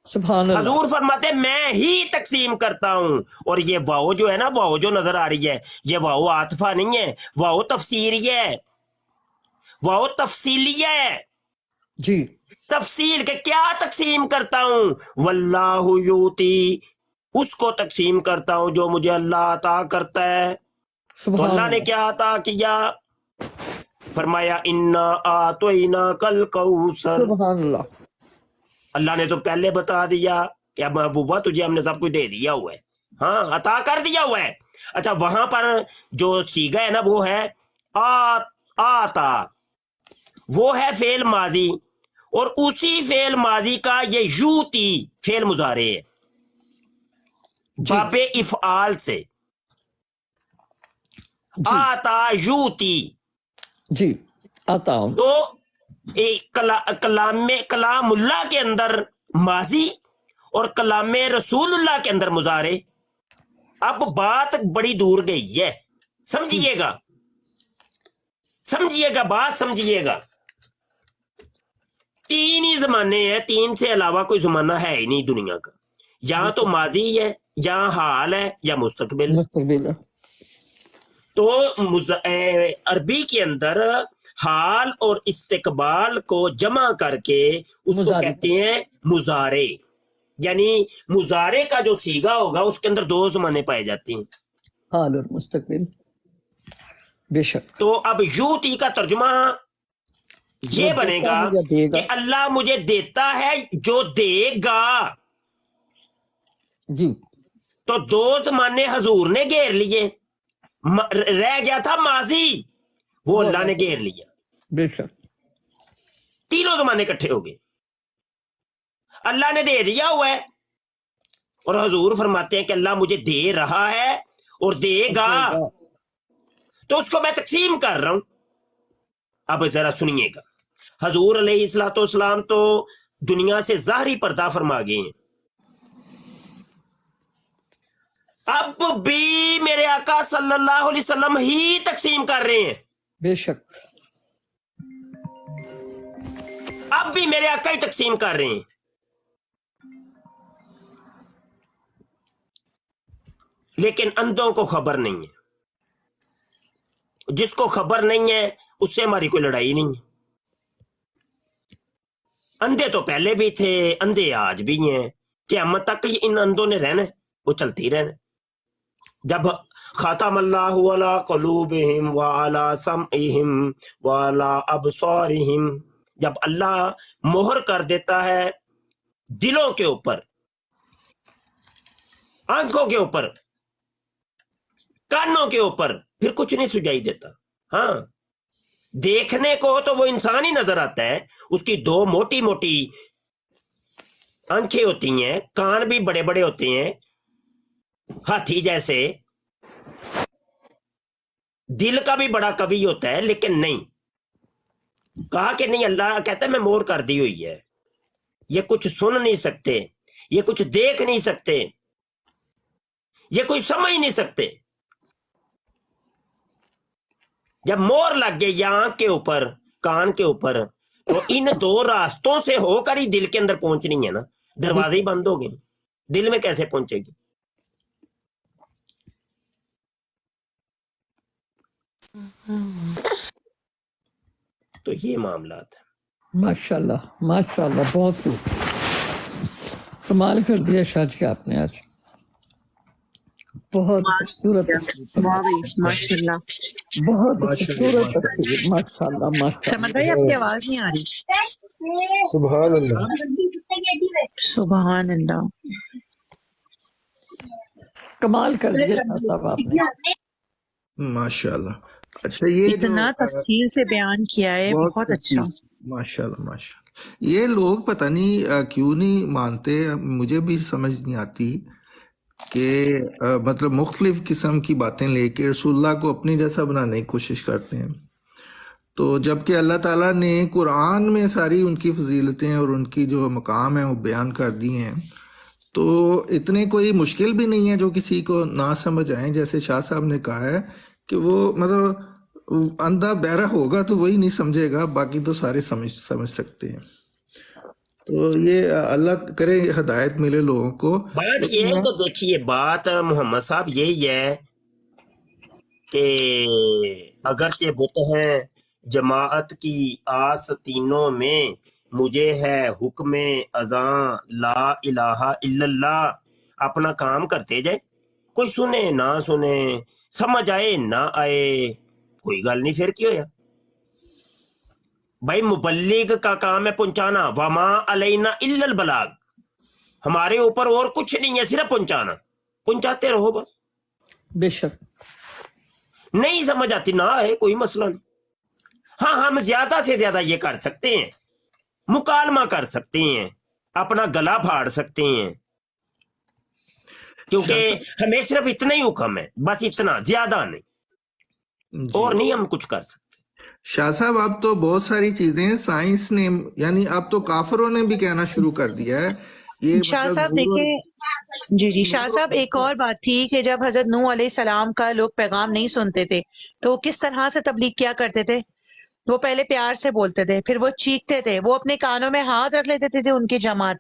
سبحان اللہ، حضور فرماتے میں ہی تقسیم کرتا ہوں۔ اور یہ واؤ جو ہے نا، واؤ جو نظر آ رہی ہے، یہ واؤ عاطفہ نہیں ہے، واؤ تفسیری ہے، واؤ تفصیلی ہے۔ جی تفصیل کے کیا تقسیم کرتا ہوں؟ واللہ یوتی، اس کو تقسیم کرتا ہوں جو مجھے اللہ عطا کرتا ہے۔ تو سبحان اللہ نے اللہ، کیا عطا کیا؟ فرمایا انا اعطیناک الکوثر۔ سبحان اللہ، اللہ نے تو پہلے بتا دیا کہ اب محبوبہ تجھے ہم نے سب کچھ دے دیا ہوا ہے، ہاں عطا کر دیا ہوا ہے۔ اچھا، وہاں پر جو سیگا ہے نا، وہ ہے آتا، وہ ہے فعل ماضی، اور اسی فعل ماضی کا یہ یوتی فعل مضارع ہے، جی باب افعال سے، جی آتا یوتی۔ جی آتا ہوں، تو کلام اللہ کے اندر ماضی اور کلام رسول اللہ کے اندر مضارع۔ اب بات بڑی دور گئی ہے، سمجھیے گا، سمجھیے گا، بات سمجھیے گا۔ تین ہی زمانے ہیں، تین سے علاوہ کوئی زمانہ ہے ہی نہیں دنیا کا، یا تو ماضی ہے، یا حال ہے، یا مستقبل ہے۔ مستقبل، تو عربی کے اندر حال اور استقبال کو جمع کر کے اس کو مضارع کہتے ہیں مضارع۔ یعنی مضارع کا جو سیگا ہوگا اس کے اندر دو زمانے پائے جاتے ہیں۔ حال اور مستقبل، بے شک، تو اب یوتی کا ترجمہ یہ وہ بنے دیتا گا ہے یا دے گا، کہ اللہ مجھے دیتا ہے جو دے گا۔ جی تو دو زمانے حضور نے گھیر لیے، رہ گیا تھا ماضی، وہ اللہ نے گھیر لیا، بے شک، تینوں زمانے اکٹھے ہو گئے، اللہ نے دے دیا ہوا ہے۔ اور حضور فرماتے ہیں کہ اللہ مجھے دے رہا ہے اور دے گا، تو اس کو میں تقسیم کر رہا ہوں۔ اب ذرا سنیے گا، حضور علیہ الصلوۃ والسلام تو دنیا سے ظاہری پردہ فرما گئے ہیں، اب بھی میرے آقا صلی اللہ علیہ وسلم ہی تقسیم کر رہے ہیں، بے شک، اب بھی میرے آقا ہی تقسیم کر رہے ہیں۔ لیکن اندھوں کو خبر نہیں ہے، جس کو خبر نہیں ہے اس سے ہماری کوئی لڑائی نہیں ہے۔ اندھے تو پہلے بھی تھے، اندھے آج بھی ہیں، قیامت تک ان اندھوں نے رہنا ہے، وہ چلتے ہی رہنا ہے۔ جب ختم اللہ علی قلوبہم وعلی سمعہم وعلی ابصارہم، جب اللہ مہر کر دیتا ہے دلوں کے اوپر، آنکھوں کے اوپر، کانوں کے اوپر، پھر کچھ نہیں سجائی دیتا۔ ہاں، دیکھنے کو تو وہ انسان ہی نظر آتا ہے، اس کی دو موٹی موٹی آنکھیں ہوتی ہیں، کان بھی بڑے بڑے ہوتے ہیں ہاتھی جیسے، دل کا بھی بڑا قوی ہوتا ہے، لیکن نہیں، کہا کہ نہیں, اللہ کہتا ہے میں مور کر دی ہوئی ہے, یہ کچھ سن نہیں سکتے, یہ کچھ دیکھ نہیں سکتے, یہ کچھ سمجھ نہیں سکتے. جب مور لگ گئے یا آنکھ کے اوپر, کان کے اوپر, تو ان دو راستوں سے ہو کر ہی دل کے اندر پہنچنی ہے نا. دروازے ہی بند ہو گئے, دل میں کیسے پہنچے گی؟ تو یہ معاملات ہیں. ماشاءاللہ ماشاءاللہ, بہت خوب, کمال کر دیا شاہ جی آپ نے آج, بہت خوبصورت تفسیر واہ فرمائی. بھائی ماشاءاللہ. بہت خوبصورت تفسیر, ماشاءاللہ ماشاءاللہ. سمجھ بھائی آپ کی آواز نہیں آ رہی. سبحان اللہ. سبحان اللہ. کمال کر دیا شاہ صاحب آپ نے. ماشاء اللہ. اچھا یہ جو اتنا تفصیل سے بیان کیا ہے, بہت اچھا. ماشاء اللہ ماشاء اللہ. یہ لوگ پتہ نہیں کیوں نہیں مانتے, مجھے بھی سمجھ نہیں آتی کہ مطلب مختلف قسم کی باتیں لے کے رسول اللہ کو اپنی جیسا بنانے کی کوشش کرتے ہیں. تو جب کہ اللہ تعالیٰ نے قرآن میں ساری ان کی فضیلتیں اور ان کی جو مقام ہیں وہ بیان کر دی ہیں, تو اتنے کوئی مشکل بھی نہیں ہے جو کسی کو نہ سمجھ آئیں. جیسے شاہ صاحب نے کہا ہے کہ وہ مطلب اندھا بہرا ہوگا تو وہی نہیں سمجھے گا, باقی تو سارے سمجھ سکتے ہیں. تو یہ اللہ کرے ہدایت ملے لوگوں کو. بات یہ ہے, تو دیکھیے بات محمد صاحب یہی ہے کہ اگرچہ بت ہیں جماعت کی آس تینوں میں, مجھے ہے حکم اذاں لا الہ الا اللہ. اپنا کام کرتے جائے, کوئی سنے نہ سنے, سمجھ آئے نہ آئے, کوئی گل نہیں. پھر کی ہویا بھائی؟ مبلغ کا کام ہے پہنچانا, وما علینا الا البلاغ. ہمارے اوپر اور کچھ نہیں ہے, صرف پہنچانا. پہنچاتے رہو بس. بے شک. نہیں سمجھ آتی نہ آئے, کوئی مسئلہ نہیں. ہاں ہم زیادہ سے زیادہ یہ کر سکتے ہیں, مکالمہ کر سکتے ہیں, اپنا گلا پھاڑ سکتے ہیں, کیونکہ ہمیں صرف اتنا ہی حکم ہے, بس اتنا, زیادہ نہیں, اور نہیں ہم کچھ کر سکتے. شاہ صاحب اب تو بہت ساری چیزیں سائنس نے, یعنی اب تو کافروں نے بھی کہنا شروع کر دیا ہے یہ. شاہ صاحب دیکھیں, جی شاہ صاحب ایک اور بات تھی کہ جب حضرت نوح علیہ السلام کا لوگ پیغام نہیں سنتے تھے تو وہ کس طرح سے تبلیغ کیا کرتے تھے؟ وہ پہلے پیار سے بولتے تھے, پھر وہ چیختے تھے, وہ اپنے کانوں میں ہاتھ رکھ لیتے تھے ان کی جماعت,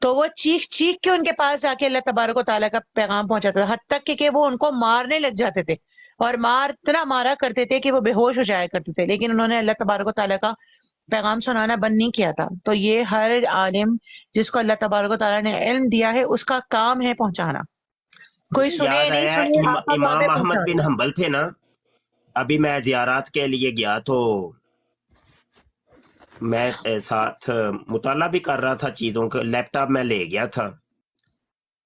تو وہ چیخ چیخ کے ان کے پاس جا کے اللہ تبارک و تعالیٰ کا پیغام پہنچاتا تھا, حتیٰ کہ وہ ان کو مارنے لگ جاتے تھے, اور اتنا مارا کرتے تھے کہ وہ بے ہوش ہو جایا کرتے تھے, لیکن انہوں نے اللہ تبارک و تعالیٰ کا پیغام سنانا بند نہیں کیا تھا. تو یہ ہر عالم جس کو اللہ تبارک و تعالیٰ نے علم دیا ہے اس کا کام ہے پہنچانا. کوئی سنے یاد نہیں آیا سنے, آپ کا امام کام ہے احمد بن پہنچانا. حنبل تھے نا, ابھی میں زیارات کے لیے گیا تو میں ساتھ مطالعہ بھی کر رہا تھا چیزوں کا, لیپ ٹاپ میں لے گیا تھا.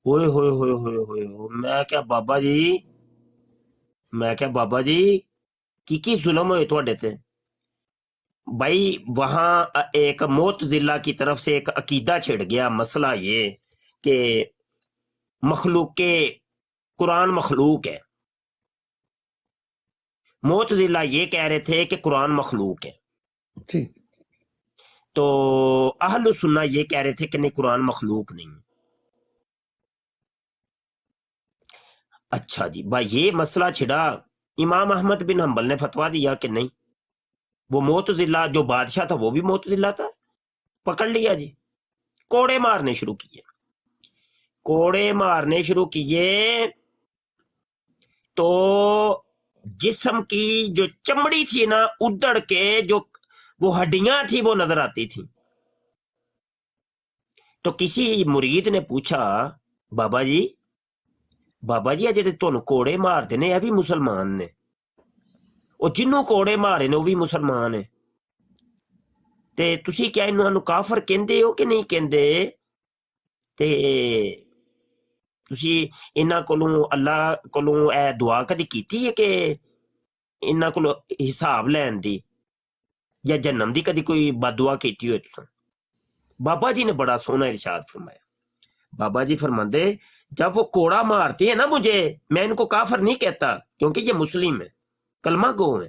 ہوئے ہوئے ہوئے ہوئے ہوئے ہوئے, میں کیا بابا جی کی ظلم ہوئے تھوڑے تے بھائی. وہاں ایک معتزلہ کی طرف سے ایک عقیدہ چھڑ گیا, مسئلہ یہ کہ مخلوق کے قرآن مخلوق ہے. معتزلہ یہ کہہ رہے تھے کہ قرآن مخلوق ہے, جی. تو اہل سنہ یہ کہہ رہے تھے کہ نہیں قرآن مخلوق نہیں. اچھا جی بھائی, یہ مسئلہ چھڑا, امام احمد بن حنبل نے فتویٰ دیا کہ نہیں, وہ معتزلہ جو بادشاہ تھا وہ بھی معتزلہ تھا, پکڑ لیا جی, کوڑے مارنے شروع کیے. تو جسم کی جو چمڑی تھی نا ادڑ کے, جو وہ ہڈیاں تھی وہ نظر آتی تھی. تو کسی مرید نے پوچھا, بابا جی جڑے تانوں کوڑے مارتے نے یہ بھی مسلمان نے, اور جنوں کوڑے مارے نے وہ بھی مسلمان ہے, تے تسی کیا انہاں نوں کافر کہندے ہو کہ نہیں کہندے؟ تے تسی انہاں کولوں اللہ کولوں اے دعا کدی کیتی ہے کہ انہاں کولوں حساب لین دی, یا جنم دی کدی کوئی بد دعا کیتی ہوئے تساں؟ بابا جی نے بڑا سونا ارشاد فرمایا. بابا جی فرماندے جب وہ کوڑا مارتے ہیں نا مجھے, میں ان کو کافر نہیں کہتا کیونکہ یہ مسلم ہے, کلمہ گو ہے,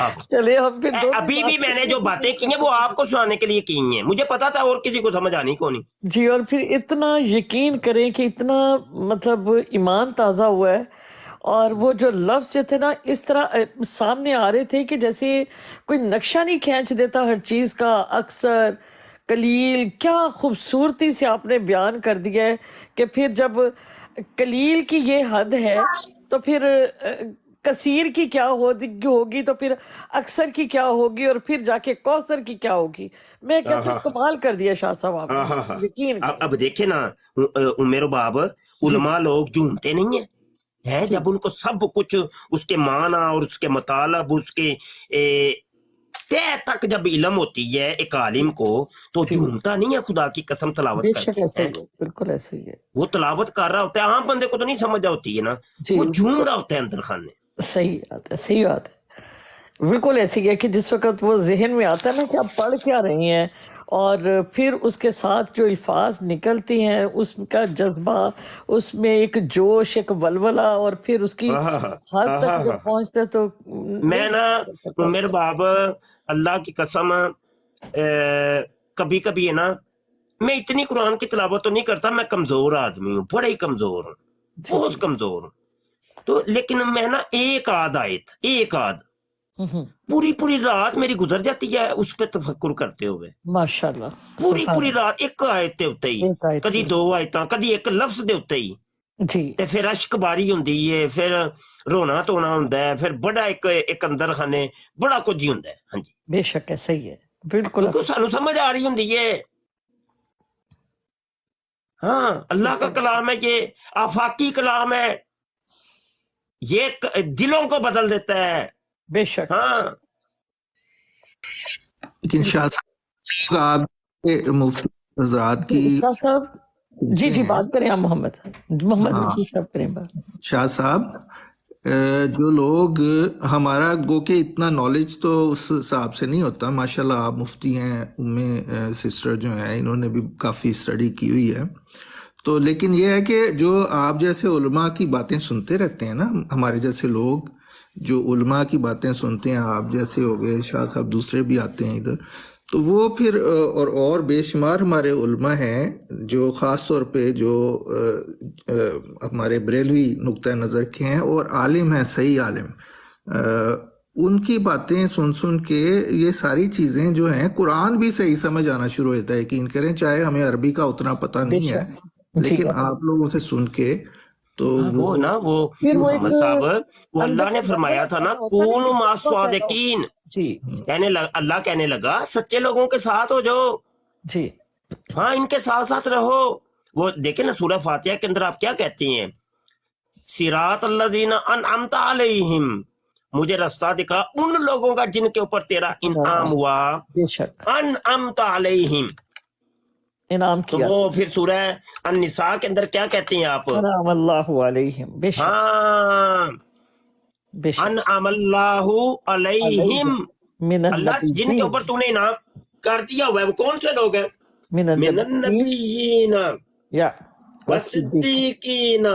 اب چلے ہم پھر دو ابھی بھی میں نے جو باتیں کی ہیں وہ آپ کو سنانے کے لیے کی ہیں، مجھے پتا تھا اور کسی کو سمجھ آنی کو نہیں۔ جی، اور پھر اتنا یقین کریں کہ اتنا مطلب ایمان تازہ ہوا ہے، اور وہ جو لفظ تھے نا اس طرح سامنے آ رہے تھے کہ جیسے کوئی نقشہ نہیں کھینچ دیتا ہر چیز کا، اکثر قلیل، کیا خوبصورتی سے آپ نے بیان کر دیا ہے کہ پھر جب قلیل کی یہ حد ہے تو پھر کثیر کی کیا ہوگی، تو پھر اکثر کی کیا ہوگی، اور پھر جا کے کوثر کی کیا ہوگی۔ میں کہتی ہوں کمال کر دیا شاہ صاحب آپ ہاں ہاں ہاں نے، یقین اب دیکھیں نا میرے باب، علماء لوگ جھومتے نہیں ہیں، جب ان کو سب کچھ اس کے معنی اور اس کے مطالب اس کے تہ تک جب علم ہوتی ہے ایک عالم کو، تو جھومتا نہیں ہے خدا کی قسم تلاوت بے کر شک کے، ایسا ہی ہے، بالکل ایسا ہی ہے وہ تلاوت کر رہا ہوتا ہے، عام بندے کو تو نہیں سمجھ ہوتی ہے نا، جی، وہ جھوم رہا ہوتا ہے اندر خانے۔ صحیح بات ہے، صحیح بات ہے، بالکل ایسی ہے کہ جس وقت وہ ذہن میں آتا ہے نا کہ آپ پڑھ کیا رہی ہیں، اور پھر اس کے ساتھ جو الفاظ نکلتی ہیں اس کا جذبہ، اس میں ایک جوش، ایک ولولہ، اور پھر اس کی حد تک جب پہنچتے تو میں نا میرے باب اللہ کی قسم کبھی کبھی ہے نا، میں اتنی قرآن کی تلاوت تو نہیں کرتا، میں کمزور آدمی ہوں، بڑا ہی کمزور ہوں، بہت کمزور ہوں، تو لیکن میں نا ایک آدھ پوری رات میری گزر جاتی ہے اس پہ تفکر کرتے ہوئے، ماشاءاللہ، پوری رات ایک آیت دے اتتے ہی، کدی دو آیتاں، کدی ایک لفظ دے اتتے ہی، جی، تے پھر اشک باری ہوندی ہے، پھر رونا تونا ہوندا ہے، پھر بڑا ایک اندر خانے بڑا کچھ ہی ہوندا ہے۔ ہاں جی، بے شک ایسا ہی ہے، بالکل کیونکہ سانو سمجھ آ رہی ہوندی ہے، ہاں اللہ کا کلام ہے، یہ آفاقی کلام ہے، یہ دلوں کو بدل دیتا ہے۔ بے شک۔ ہاں لیکن شاہ صاحب آپ کے مفتی حضرات کی شاہ صاحب جی سنتے ہیں، بات کریں آپ محمد ہاں جی صاحب کریں بات۔ شاہ صاحب جو لوگ ہمارا گو کہ اتنا نالج تو اس حساب سے نہیں ہوتا، ماشاءاللہ آپ مفتی ہیں، سسٹر جو ہیں انہوں نے بھی کافی اسٹڈی کی ہوئی ہے، تو لیکن یہ ہے کہ جو آپ جیسے علماء کی باتیں سنتے رہتے ہیں نا، ہمارے جیسے لوگ جو علماء کی باتیں سنتے ہیں، آپ جیسے ہو گئے شاہ صاحب، دوسرے بھی آتے ہیں ادھر، تو وہ پھر اور بے شمار ہمارے علماء ہیں جو خاص طور پہ جو ہمارے بریلوی نقطہ نظر کے ہیں اور عالم ہیں، صحیح عالم، ان کی باتیں سن کے یہ ساری چیزیں جو ہیں قرآن بھی صحیح سمجھ آنا شروع ہوتا ہے، یقین کریں، چاہے ہمیں عربی کا اتنا پتہ نہیں ہے لیکن آپ لوگوں سے سن کے تو وہ نا وہ محمد صاحب، وہ اللہ نے فرمایا تھا نا کونوا مع الصادقین، جی اللہ کہنے لگا سچے لوگوں کے ساتھ ہو جاؤ، جی ہاں ان کے ساتھ ساتھ رہو۔ وہ دیکھیں نا سورہ فاتحہ کے اندر آپ کیا کہتی ہیں، صراط الذین انعمت علیہم، مجھے رستہ دکھا ان لوگوں کا جن کے اوپر تیرا انعام ہوا، بے شک انعمت علیہم۔ انعام تو کیا، وہ پھر سورہ النساء کے اندر کیا کہتی ہیں آپ، انعام اللہ علیہم، بے شک ہاں بے شک، انعم اللہ علیہم، من اللہ جن کے اوپر تو نے انعام کر دیا ہوا ہے، وہ کون سے لوگ ہیں، من النبیین یا والصدیقین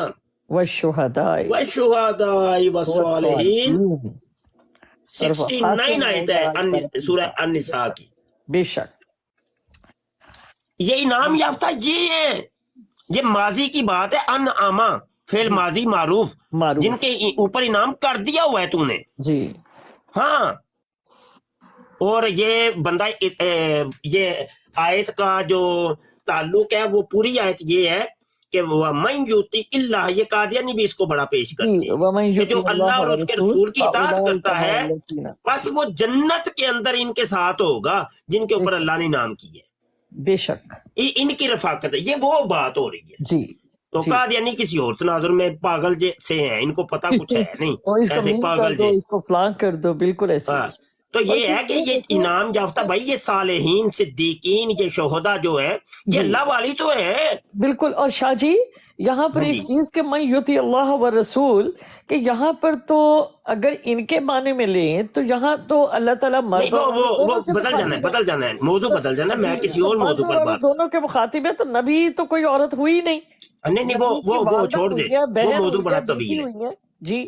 والشہداء والشہداء والصالحین، والصالحین، 69 آیت ہے سورہ النساء کی۔ بے شک، یہ انعام یافتہ یہ ہے، یہ ماضی کی بات ہے، انعامہ فعل ماضی معروف، جن کے اوپر انعام کر دیا ہوا ہے تو نے، جی ہاں۔ اور یہ بندہ یہ آیت کا جو تعلق ہے وہ پوری آیت یہ ہے کہ وَمَن يُطِعِ اللَّهَ، یہ قادیانی بھی اس کو بڑا پیش کرتے ہیں کہ جو اللہ اور اس کے رسول کی اطاعت کرتا ہے بس وہ جنت کے اندر ان کے ساتھ ہوگا جن کے اوپر اللہ نے انعام کی ہے، بے شک، ان کی رفاقت ہے، یہ وہ بات ہو رہی ہے۔ جی تو قادیانی کسی اور تناظر میں پاگل سے ہیں، ان کو پتہ کچھ ہے نہیں، اور اس کو ایسے مین پاگل کر دو، اس کو فلان کر دو، بالکل ایسے ہاں۔ تو یہ ہے کہ یہ انعام یافتہ بھائی، یہ صالحین، صدیقین، یہ شہداء جو ہے یہ اللہ والی تو ہے، بالکل۔ اور شاہ جی یہاں پر ایک چیز کہ من یطیع اللہ والرسول، کہ یہاں پر تو اگر ان کے معنی میں لیں تو یہاں تو اللہ تعالیٰ مرد وہ بدل جانا ہے موضوع بدل جانا ہے، میں کسی اور موضوع پر بات دونوں کے مخاطب ہے، تو نبی تو کوئی عورت ہوئی نہیں، نہیں وہ چھوڑ دے، وہ موضوع بڑا طویل ہے۔ جی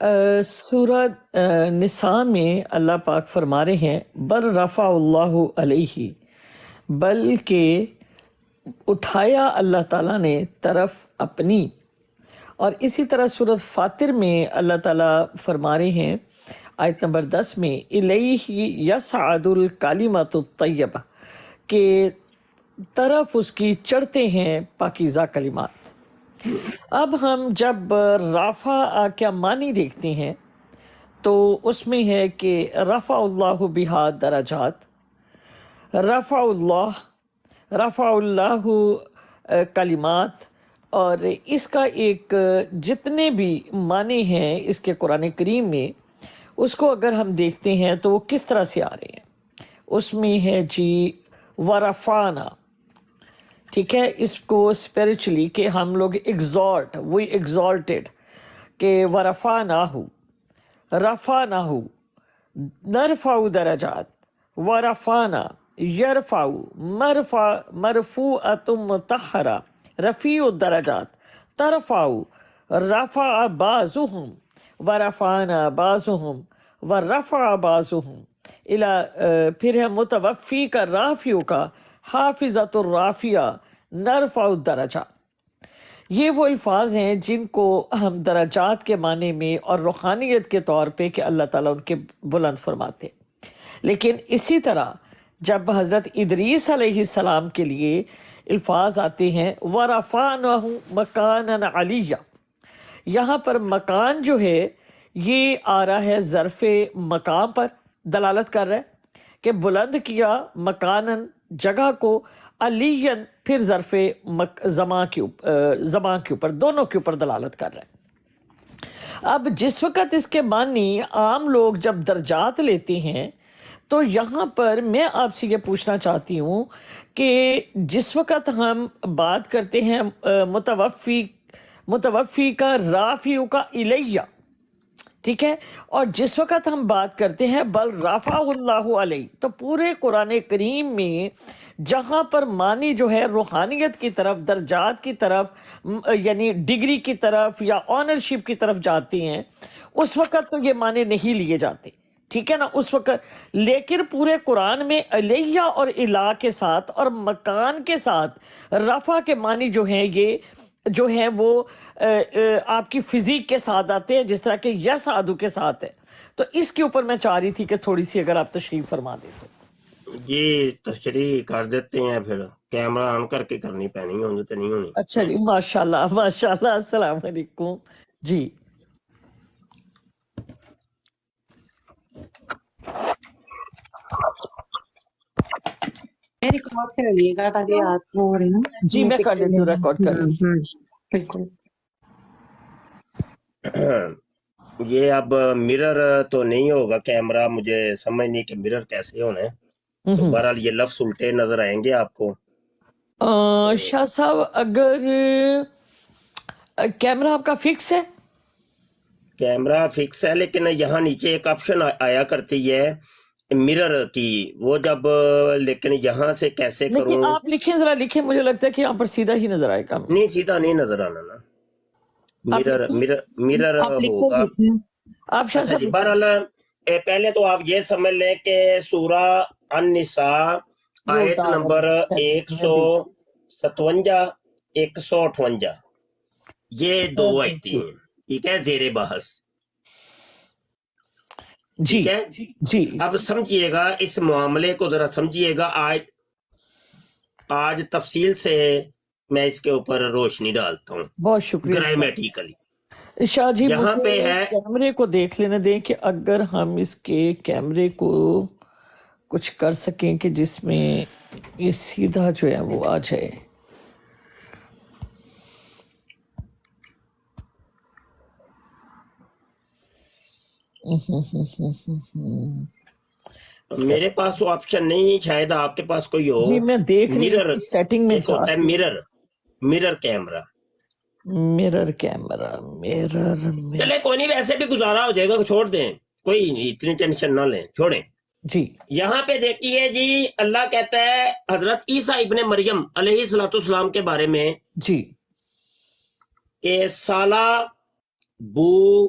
سورہ نساء میں اللہ پاک فرما رہے ہیں بل رفع اللہ علیہ، بلکہ اٹھایا اللہ تعالیٰ نے طرف اپنی. اور اسی طرح سورۃ فاطر میں اللہ تعالیٰ فرما رہے ہیں آیت نمبر 10 میں الیہ یصعد الکلمۃ الطیبہ، کہ طرف اس کی چڑھتے ہیں پاکیزہ کلمات. اب ہم جب رفع کا معنی دیکھتے ہیں تو اس میں ہے کہ رفع اللہ بہا درجات، رفع اللہ کلمات. اور اس کا ایک جتنے بھی معنی ہیں اس کے قرآن کریم میں، اس کو اگر ہم دیکھتے ہیں تو وہ کس طرح سے آ رہے ہیں. اس میں ہے جی ورفعنا، ٹھیک ہے، اس کو اسپریچولی کہ ہم لوگ ایگزالٹ، وی ایگزالٹیڈ، کہ ورفعناہ، رفعناہ، نرفع درجات، ورفعنا یرفع، مرفوعۃ مطہرہ، رفیع الدرجات، ترفع، رفع بعضهم، ورفعنا بعضهم، ورفع بعضهم پھر ہے متوفی کا رافع کا، حافظۃ الرافعہ، نرفع الدرجات. یہ وہ الفاظ ہیں جن کو ہم درجات کے معنی میں اور روحانیت کے طور پہ کہ اللہ تعالیٰ ان کے بلند فرماتے. لیکن اسی طرح جب حضرت ادریس علیہ السلام کے لیے الفاظ آتے ہیں وَرَفَعْنَهُ مَكَانًا عَلِيًّا، یہاں پر مکان جو ہے یہ آ رہا ہے ظرف مقام پر دلالت کر رہا ہے کہ بلند کیا، مکانن جگہ کو، علیًّا پھر ظرف زمان کے اوپر، دونوں کے اوپر دلالت کر رہا ہے. اب جس وقت اس کے معنی عام لوگ جب درجات لیتے ہیں تو یہاں پر میں آپ سے یہ پوچھنا چاہتی ہوں کہ جس وقت ہم بات کرتے ہیں متوفی کا، رافع کا الیہ، ٹھیک ہے، اور جس وقت ہم بات کرتے ہیں بل رفع اللہ علیہ، تو پورے قرآن کریم میں جہاں پر معنی جو ہے روحانیت کی طرف، درجات کی طرف، یعنی ڈگری کی طرف یا آنرشپ کی طرف جاتے ہیں، اس وقت تو یہ معنی نہیں لیے جاتے، ٹھیک ہے نا، اس وقت. لیکن پورے قرآن میں علیہ اور الہ کے ساتھ اور مکان کے ساتھ رفع کے معنی جو ہیں یہ جو ہیں وہ آپ کی فزیک کے ساتھ آتے ہیں، جس طرح کہ یسعد کے ساتھ ہے. تو اس کے اوپر میں چاہ رہی تھی کہ تھوڑی سی اگر آپ تشریف فرما دیتے. یہ تشریح کر دیتے ہیں، پھر کیمرہ آن کر کے کرنی پینی ہونی تو نہیں ہونی. اچھا جی، ماشاءاللہ ماشاءاللہ، السلام علیکم جی. ریکارڈ کر لیے گا تاکہ آپ وہ ہو رہے نا. جی میں کر لیتی ہوں، ریکارڈ کر لیتی ہوں. بالکل. یہ اب مرر تو نہیں ہوگا کیمرہ، مجھے سمجھ نہیں کہ مرر کیسے ہونا ہے. تو بہرحال یہ لفظ الٹے نظر آئیں گے آپ کو. شاہ صاحب اگر کیمرہ آپ کا فکس ہے؟ کیمرہ فکس ہے، لیکن یہاں نیچے ایک آپشن آیا کرتی ہے مرر کی، وہ جب، لیکن یہاں سے کیسے کروں؟ لیکن آپ لکھیں، ذرا لکھیں، مجھے لگتا ہے کہ یہاں پر سیدھا ہی نظر آئے گا. نہیں، سیدھا نہیں نظر آنا نا، مرر ہوگا. آپ شاہ اچھا جی، صاحب بہرحال پہلے تو آپ یہ سمجھ لیں کہ سورہ النساء آیت نمبر 157 158 یہ دو آیتیں ہیں، ٹھیک ہے، زیر بحث. جی ٹھیک ہے جی. اب سمجھیے گا اس معاملے کو، ذرا سمجھیے گا. آج تفصیل سے میں اس کے اوپر روشنی ڈالتا ہوں بہت شکریہ گرامیٹیکلی. شاہ جی. یہاں پہ ہے کیمرے کو دیکھ لینے دیں کہ اگر ہم اس کے کیمرے کو کچھ کر سکیں کہ جس میں یہ سیدھا جو ہے وہ آ جائے. میرے پاس وہ آپشن نہیں ہے، شاید آپ کے پاس کوئی ہو. جی میں دیکھ مرر سیٹنگ میں ایک ہوتا ہے، مرر کیمرہ. مرر کیمرہ، چلے کوئی نہیں، ویسے بھی گزارا ہو جائے گا، چھوڑ دیں، کوئی نہیں، اتنی ٹینشن نہ لیں، چھوڑیں. جی. یہاں پہ دیکھیے جی، اللہ کہتا ہے حضرت عیسیٰ ابن مریم علیہ السلام کے بارے میں جی کہ سالہ، بو،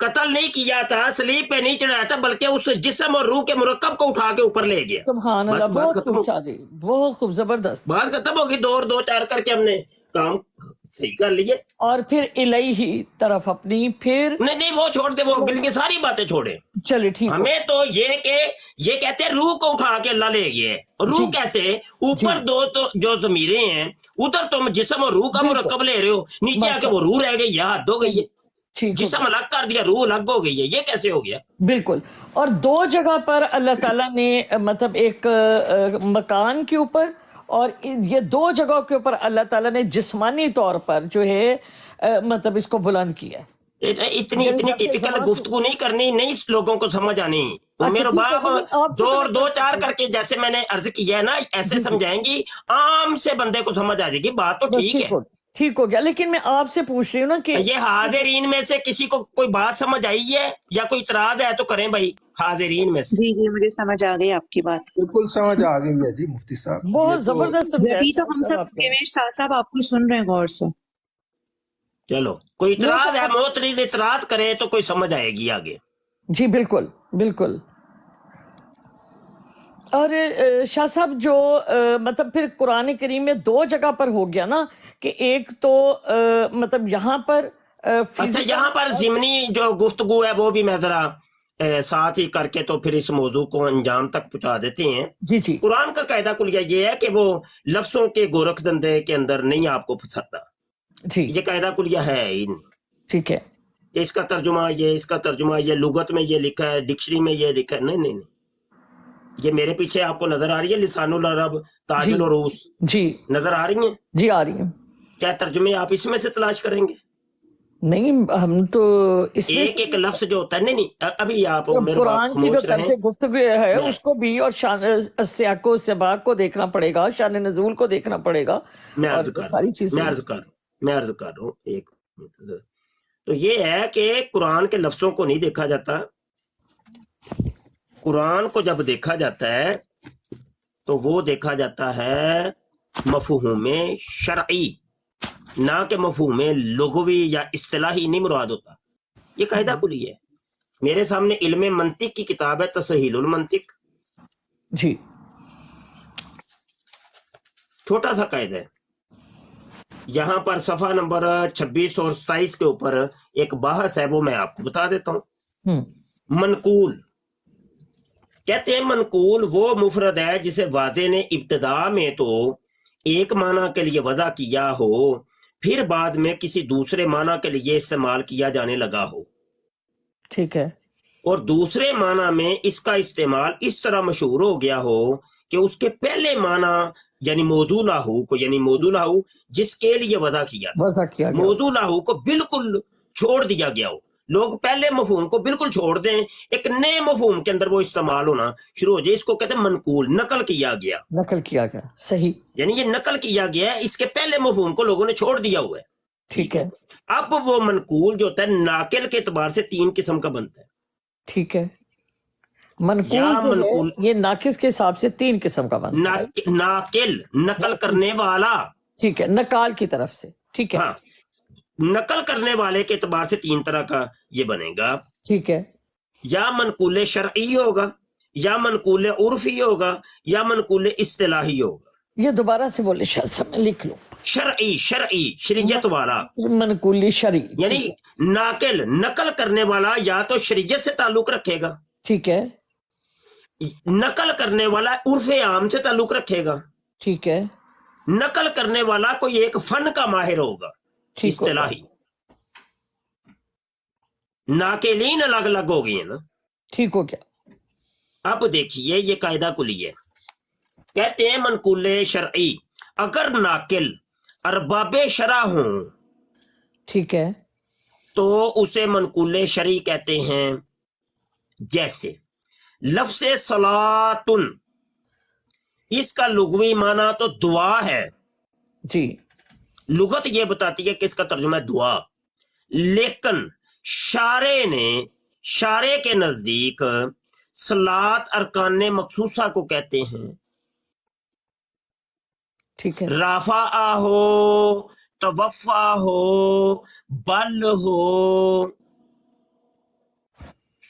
قتل نہیں کیا تھا, سلیب پہ نہیں چڑھایا تھا, بلکہ اس جسم اور روح کے مرکب کو اٹھا کے اوپر لے گیا. سبحان اللہ, بس بات بہت ختم خوب شادی, بہت خوب, زبردست. بات ختم ہوگی. دو اور دو چار کر کے ہم نے کام صحیح کر لیے. اور پھر الیہ طرف اپنی, پھر نہیں نہیں وہ چھوڑ دے, وہ دل کی ساری باتیں چھوڑے. چلے ٹھیک ہو. ہمیں تو یہ کہتے ہیں روح کو اٹھا کے اللہ لے گئے. روح کیسے؟ اوپر دو تو جو ضمیریں ہیں, ادھر تم جسم اور روح کا مرکب لے رہے ہو, نیچے آ کے وہ روح رہ گئی, حد ہو گئی ہے. ٹھیک ہو جسم الگ کر دیا, روح الگ ہو گئی ہے, یہ کیسے ہو گیا؟ بالکل. اور دو جگہ پر اللہ تعالیٰ نے مطلب ایک مکان کے اوپر, اور یہ دو جگہوں کے اوپر اللہ تعالیٰ نے جسمانی طور پر جو ہے مطلب اس کو بلند کیا ہے. اتنی ٹیپیکل گفتگو نہیں کرنی, نہیں لوگوں کو سمجھ آنی. میرے باپ دو اور دو چار کر کے جیسے میں نے عرض کیا ہے نا, ایسے سمجھائیں گی, عام سے بندے کو سمجھ آ جائے گی. بات تو ٹھیک ہے, ٹھیک ہو گیا. لیکن میں آپ سے پوچھ رہی ہوں نا کہ یہ حاضرین میں سے کسی کو کوئی بات سمجھ آئی ہے یا کوئی اعتراض ہے تو کریں بھائی, حاضرین میں سے. جی جی مجھے سمجھ آ گئی آپ کی بات. بالکل سمجھ آ گئی ہے جی مفتی صاحب. بہت زبردست سمجھایا ابھی تو ہم صاحب سب آپ نے. شاہ صاحب آپ کو سن رہے ہیں غور سے. چلو کوئی اعتراض ہے, معترض اعتراض کرے تو کوئی سمجھ آئے گی آگے. جی بالکل بالکل. اور شاہ صاحب جو مطلب پھر قرآن کریم میں دو جگہ پر ہو گیا نا, کہ ایک تو مطلب یہاں پر اچھا, یہاں پر ضمنی جو گفتگو ہے وہ بھی میں ذرا ساتھ ہی کر کے تو پھر اس موضوع کو انجام تک پہنچا دیتے ہیں. جی جی قرآن کا قاعدہ کلیہ یہ ہے کہ وہ لفظوں کے گورکھ دندے کے اندر نہیں آپ کو پھنساتا. جی یہ قاعدہ کلیہ ہے ہی نہیں. ٹھیک ہے. اس کا ترجمہ یہ, اس کا ترجمہ یہ, لغت میں یہ لکھا ہے, ڈکشنری میں یہ لکھا ہے. نہیں نہیں نہیں, یہ میرے پیچھے آپ کو نظر آ رہی ہے لسان العرب, تاج العروس, جی نظر آ رہی ہیں؟ جی آ رہی ہیں. کیا ترجمے آپ اس میں سے تلاش کریں گے؟ نہیں ہم تو اس میں ایک ایک لفظ جو ہوتا ہے, نہیں نہیں ابھی آپ میرے قرآن باپ کی جو خاموش رہیں. طرز گفتگو ہے اس کو بھی, اور سیاق و سباق کو دیکھنا پڑے گا, شان نزول کو دیکھنا پڑے گا, میں اور عرض یہ ساری چیزیں. کر رہا ہوں ایک منٹ. تو یہ ہے کہ قرآن کے لفظوں کو نہیں دیکھا جاتا. قرآن کو جب دیکھا جاتا ہے تو وہ دیکھا جاتا ہے مفہوم شرعی, نہ کہ مفہوم لغوی یا اصطلاحی نہیں مراد ہوتا. یہ قاعدہ کلی ہے. میرے سامنے علم منطق کی کتاب ہے, تسہیل المنطق, جی چھوٹا سا قاعدہ ہے. یہاں پر صفحہ نمبر 26 اور 27 کے اوپر ایک بحث ہے, وہ میں آپ کو بتا دیتا ہوں. منقول کہتے ہیں, منقول وہ مفرد ہے جسے واضح نے ابتدا میں تو ایک معنی کے لیے وضع کیا ہو, پھر بعد میں کسی دوسرے معنی کے لیے استعمال کیا جانے لگا ہو. ٹھیک ہے. اور دوسرے معنی میں اس کا استعمال اس طرح مشہور ہو گیا ہو کہ اس کے پہلے معنی یعنی موضوع لاہو کو, یعنی موضوع لاہو جس کے لیے وضع کیا تھا, موضوع لاہو کو بالکل چھوڑ دیا گیا ہو. لوگ پہلے مفہوم کو بالکل چھوڑ دیں, ایک نئے مفہوم کے اندر وہ استعمال ہونا شروع ہو جائے. اس کو کہتے ہیں منقول, نقل کیا گیا. نقل کیا گیا, صحیح. یعنی یہ نقل کیا گیا ہے, اس کے پہلے مفہوم کو لوگوں نے چھوڑ دیا ہوا ہے. ٹھیک ہے. اب وہ منقول جو ہوتا ہے ناقل کے اعتبار سے 3 قسم کا بنتا ہے. ٹھیک ہے. منقول یہ ناقص کے حساب سے 3 قسم کا بنتا ہے. ناقل نقل کرنے والا, ٹھیک ہے, نقال کی طرف سے. ٹھیک ہے. ہاں, نقل کرنے والے کے اعتبار سے 3 طرح کا یہ بنے گا. ٹھیک ہے. یا منقول شرعی ہوگا, یا منقول عرفی ہوگا, یا منقول اصطلاحی ہوگا. یہ دوبارہ سے بولے شاید سب میں لکھ لوں. شرعی شریعت والا, منقول شرعی, یعنی ناقل نقل کرنے والا یا تو شریعت سے تعلق رکھے گا. ٹھیک ہے. نقل کرنے والا عرف عام سے تعلق رکھے گا. ٹھیک ہے. نقل کرنے والا کوئی ایک فن کا ماہر ہوگا, اصطلاحی. ناقلین الگ الگ ہو گئی ہیں نا. ٹھیک ہو گیا. اب دیکھیے یہ قاعدہ کلی ہے. کہتے ہیں منقول شرعی اگر ناقل ارباب شرع ہوں, ٹھیک ہے, تو اسے منقول شرعی کہتے ہیں. جیسے لفظ صلاتن, اس کا لغوی معنی تو دعا ہے. جی لغت یہ بتاتی ہے کہ اس کا ترجمہ ہے دعا, لیکن شارع کے نزدیک صلات ارکان مخصوصہ کو کہتے ہیں. ٹھیک ہے. رافع ہو, توفع ہو, بل ہو,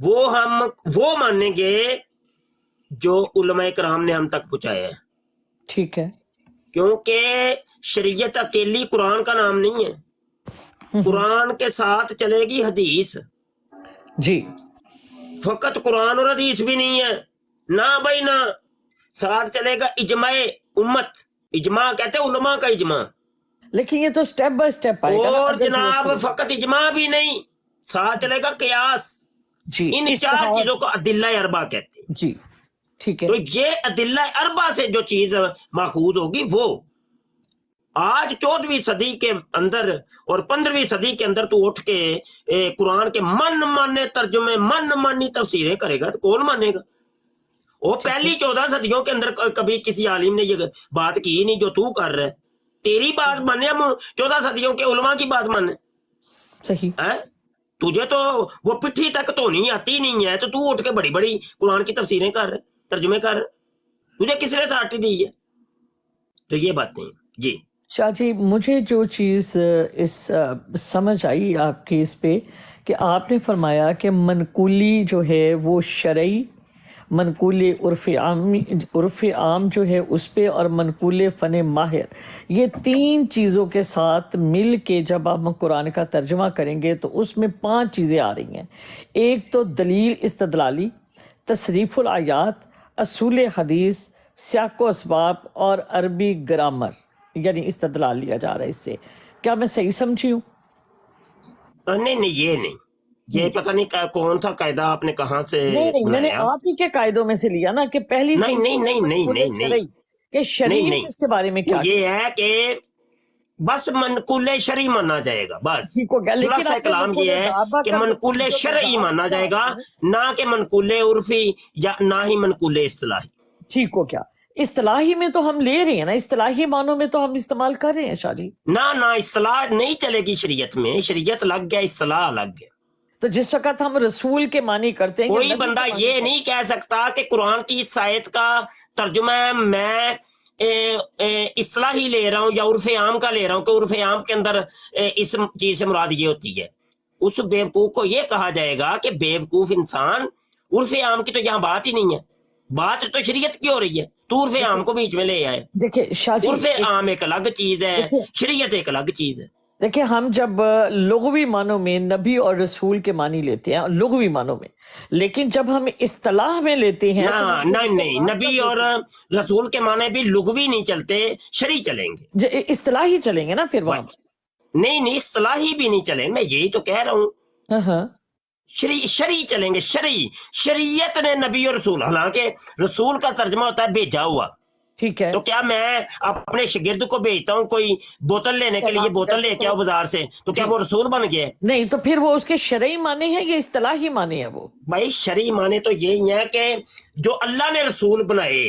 وہ مانیں گے جو علماء کرام نے ہم تک پہنچایا ہے، ٹھیک ہے. کیونکہ شریعت اکیلی قرآن کا نام نہیں ہے، قرآن کے ساتھ چلے گی حدیث. جی فقط قرآن اور حدیث بھی نہیں ہے، نہ بھائی نہ، ساتھ چلے گا اجماع امت. اجماع کہتے ہیں علماء کا اجماع. لیکن یہ تو سٹیپ بائی سٹیپ آئے گا نا. اور اگر جناب فقط اجماع بھی نہیں، ساتھ چلے گا قیاس. جی ان 4 اجتہاد. چیزوں کو ادلہ اربع کہتے ہیں. جی ٹھیک ہے. تو یہ ادلہ اربع سے جو چیز ماخوذ ہوگی وہ آج 14ویں صدی کے اندر اور 15ویں صدی کے اندر تو اٹھ کے قرآن کے من مانے ترجمے، من مانی تفسیریں کرے گا تو کون مانے گا؟ وہ پہلی 14 صدیوں کے اندر کبھی کسی عالم نے یہ بات کی نہیں جو تو کر رہا ہے. تیری بات مانے، ہم 14 صدیوں کے علماء کی بات مانے. صحیح. تجھے تو وہ پٹھی تک تو نہیں آتی نہیں ہے، تو اٹھ کے بڑی بڑی قرآن کی تفسیریں کر رہے، ترجمے کر رہے. تجھے کس نے اتھارٹی دی ہے؟ تو یہ باتیں جی. شاہ جی مجھے جو چیز سمجھ آئی آپ کی اس پہ کہ آپ نے فرمایا کہ منقولی جو ہے وہ شرعی، منقول عرف عام جو ہے اس پہ، اور منقول فن ماہر، یہ 3 چیزوں کے ساتھ مل کے جب ہم قرآن کا ترجمہ کریں گے تو اس میں 5 چیزیں آ رہی ہیں. ایک تو دلیل استدلالی، تصریف الآیات، اصول حدیث، سیاق و اسباب اور عربی گرامر، یعنی استدلال لیا جا رہا ہے اس سے. کیا میں صحیح سمجھی ہوں؟ نہیں یہ نہیں، یہ پتہ نہیں کون تھا قاعدہ آپ نے کہاں سے نہیں میں نے بنایا. آپ ہی کے قاعدوں میں سے لیا نا کہ پہلی نہیں چیز نہیں نہیں نہیں نہیں نہیں کہ شریعت نہیں. اس کے بارے میں وہ کیا یہ ہے کہ بس منقول شرعی مانا جائے گا. بس ٹھیک ہو گیا. لیکن خلاصہ آپ نے کلام یہ ہے مطالبہ کہ کا منقول جو شرعی مطالبہ مانا جائے گا، ہے، نہ کہ منقول عرفی یا نہ ہی منقول اصطلاحی. ٹھیک ہو گیا. اصطلاحی میں تو ہم لے رہے ہیں نا، اصطلاحی معنوں میں تو ہم استعمال کر رہے ہیں شاہ جی. نہ اصطلاح نہیں چلے گی شریعت میں، شریعت لگ گیا، اصطلاح الگ ہے. تو جس وقت ہم رسول کے معنی کرتے ہیں، کوئی بندہ یہ نہیں کہہ سکتا کہ قرآن کی اس آیت کا ترجمہ میں اصطلاحی لے رہا ہوں یا عرف عام کا لے رہا ہوں کہ عرف عام کے اندر اس چیز سے مراد یہ ہوتی ہے. اس بیوقوف کو یہ کہا جائے گا کہ بیوقوف انسان، عرف عام کی تو یہاں بات ہی نہیں ہے، بات تو شریعت کی ہو رہی ہے، تو عرف عام کو بیچ میں لے آئے. دیکھیں شاہ جی، عرف عام ایک الگ چیز ہے، شریعت ایک الگ چیز ہے. دیکھیں ہم جب لغوی معنوں میں نبی اور رسول کے معنی لیتے ہیں لغوی معنوں میں، لیکن جب ہم اصطلاح میں لیتے ہیں نہیں، نبی اور رسول کے معنی بھی لغوی نہیں چلتے، شرعی چلیں گے. اصطلاحی چلیں گے نا پھر وہاں. نہیں اصطلاحی بھی نہیں چلیں، میں یہی تو کہہ رہا ہوں. ہاں شرعی چلیں گے. شریعت نے نبی اور رسول، حالانکہ رسول کا ترجمہ ہوتا ہے بھیجا ہوا. ٹھیک ہے. تو کیا میں اپنے شاگرد کو بھیجتا ہوں کوئی بوتل لینے کے لیے، بوتل لے کے آؤ بازار سے، تو کیا وہ رسول بن گیا؟ نہیں. تو پھر وہ اس کے شرعی معنی ہے یا اصطلاحی معنی ہے؟ وہ بھائی شرعی معنی تو یہی ہے کہ جو اللہ نے رسول بنائے،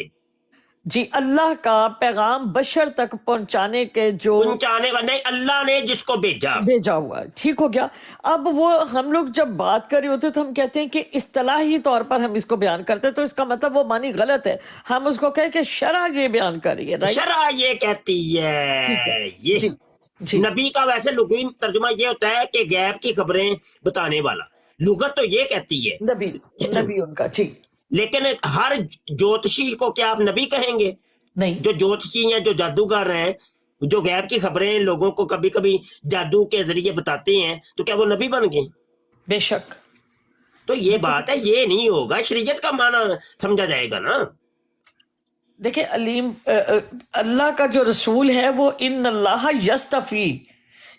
جی اللہ کا پیغام بشر تک پہنچانے کے جو پہنچانے کا نہیں، اللہ نے جس کو بھیجا ہوا ہے. ٹھیک ہو گیا. اب وہ ہم لوگ جب بات کر رہے ہوتے تو ہم کہتے ہیں کہ اصطلاحی طور پر ہم اس کو بیان کرتے ہیں، تو اس کا مطلب وہ معنی غلط ہے. ہم اس کو کہیں کہ شرع یہ بیان کر رہی ہے. شرع یہ کہتی ہے. یہ نبی کا ویسے لغوی ترجمہ یہ ہوتا ہے کہ غیب کی خبریں بتانے والا، لغت تو یہ کہتی ہے نبی ان کا. جی لیکن ہر جوتشی کو کیا آپ نبی کہیں گے؟ نہیں. جو جوتشی ہیں، جو جادوگر ہیں، جو غیب کی خبریں لوگوں کو کبھی کبھی جادو کے ذریعے بتاتے ہیں، تو کیا وہ نبی بن گئے؟ بے شک. تو یہ بات ہے، یہ نہیں ہوگا. شریعت کا معنی سمجھا جائے گا نا. دیکھیں علیم، اللہ کا جو رسول ہے وہ ان اللہ یستفی،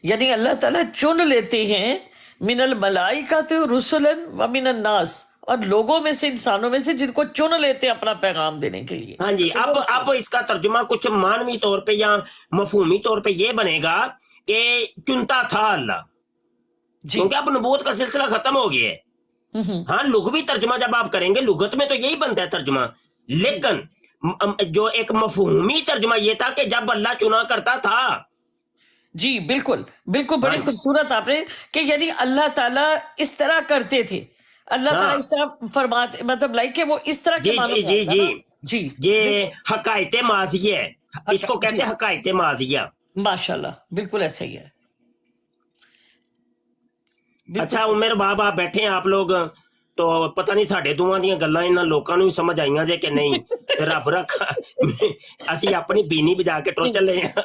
یعنی اللہ تعالیٰ چن لیتے ہیں، من الملائکۃ رسلا ومن الناس، اور لوگوں میں سے، انسانوں میں سے، جن کو چن لیتے ہیں اپنا پیغام دینے کے لیے. ہاں جی. اب اس کا ترجمہ کچھ معنوی طور پہ یا مفہومی طور پہ یہ بنے گا کہ چنتا تھا اللہ، کیونکہ اب نبوت کا سلسلہ ختم ہو گیا ہے. ہاں لغوی ترجمہ جب آپ کریں گے، لغت میں تو یہی بنتا ہے ترجمہ، لیکن جو ایک مفہومی ترجمہ یہ تھا کہ جب اللہ چنا کرتا تھا. جی بالکل بڑی خوبصورت آپ نے کہ یعنی اللہ تعالیٰ اس طرح کرتے تھے، اللہ تعالیٰ اس طرح فرماتے، مطلب لائک کہ وہ اس طرح کے معنی میں آتا ہے نا. جی یہ حقائق ماضیہ ہے، اس کو کہتے ہیں حقائق ماضیہ. ماشاءاللہ بالکل ایسا ہی ہے. اچھا عمر باب آپ بیٹھے ہیں، آپ لوگ ਤੋ ਪਤਾ ਨਹੀਂ ਸਾਡੇ ਦੋਵਾਂ ਦੀਆਂ ਗੱਲਾਂ ਇਹਨਾਂ ਲੋਕਾਂ ਨੂੰ ਵੀ ਸਮਝ ਆਈਆਂ ਜੇ ਕਿ ਨਹੀਂ ਤੇ ਰੱਬ ਰੱਖਾ ਅਸੀਂ ਆਪਣੀ ਬੀਨੀ ਵਜਾ ਕੇ ਟੁਰ ਚੱਲੇ ਆ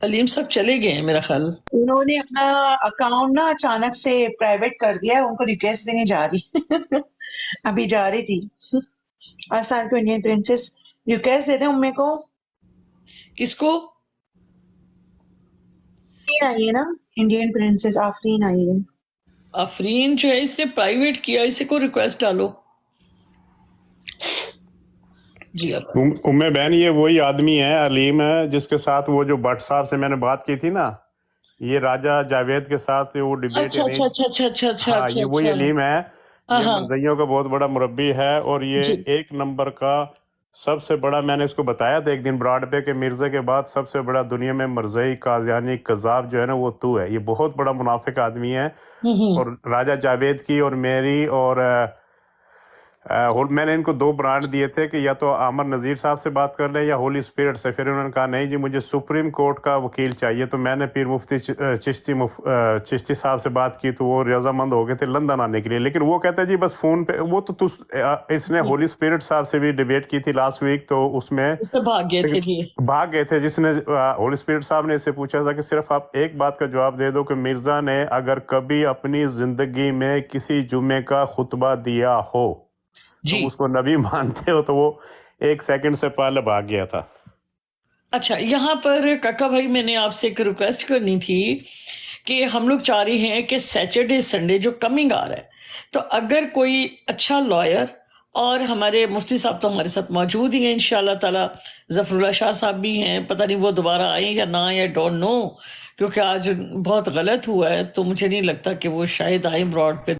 علیم صاحب چلے گئے ہیں میرا خیال. انہوں نے اپنا اکاؤنٹ نا اچانک سے پرائیویٹ کر دیا ہے، ان کو ریکویسٹ بھی نہیں جا رہی ابھی جا رہی تھی آسان کو انڈین پرنسس ریکویسٹ دے دیں امی کو. کس کو؟ آفرین آئی ہے نا، انڈین پرنسس آفرین آئی ہے. آفرین جو ہے اس نے پرائیویٹ کیا، اسے کو ریکویسٹ ڈالو. جی آپ بہن یہ وہی آدمی ہے علیم ہے جس کے ساتھ وہ جو بٹ صاحب سے میں نے بات کی تھی نا، یہ راجہ جاوید کے ساتھ وہ ڈیبیٹ. اچھا اچھا اچھا اچھا اچھا اچھا ہاں یہ وہی علیم ہے، یہ ہاں مرزائیوں کا بہت بڑا مربی ہے، اور یہ جی. ایک نمبر کا سب سے بڑا، میں نے اس کو بتایا تھا ایک دن براڈ پہ کہ مرزا کے بعد سب سے بڑا دنیا میں مرزائی قادیانی کذاب جو ہے نا وہ تو ہے. یہ بہت بڑا منافق آدمی ہے. اور راجہ جاوید کی اور میری اور میں نے ان کو 2 برانڈ دیے تھے کہ یا تو عامر نذیر صاحب سے بات کر لیں یا ہولی اسپرٹ سے. پھر انہوں نے کہا نہیں جی مجھے سپریم کورٹ کا وکیل چاہیے. تو میں نے پیر مفتی چشتی صاحب سے بات کی تو وہ رضامند ہو گئے تھے لندن آنے کے لیے. لیکن وہ کہتے ہیں جی بس فون پہ وہ تو اس نے ہولی اسپرٹ صاحب سے بھی ڈیبیٹ کی تھی لاسٹ ویک، تو اس میں بھاگ گئے تھے. جس نے ہولی اسپرٹ صاحب نے اس سے پوچھا تھا کہ صرف آپ ایک بات کا جواب دے دو کہ مرزا نے اگر کبھی اپنی زندگی میں کسی جمعے کا خطبہ دیا ہو تو اس کو نبی مانتے ہو، تو وہ 1 سیکنڈ سے پہلے بھاگ گیا تھا. اچھا یہاں پر کاکا بھائی میں نے آپ سے ایک ریکویسٹ کرنی تھی کہ ہم لوگ چاہ رہے ہیں کہ سیٹرڈے سنڈے جو کمنگ آ رہا ہے، تو اگر کوئی اچھا لائر، اور ہمارے مفتی صاحب تو ہمارے ساتھ موجود ہی ہیں انشاءاللہ تعالی، ظفر اللہ شاہ صاحب بھی ہیں، پتہ نہیں وہ دوبارہ آئیں یا نہ آئیں، ڈونٹ نو، کیونکہ آج بہت غلط ہوا ہے تو مجھے نہیں لگتا کہ وہ شاید آئیں براڈ پہ.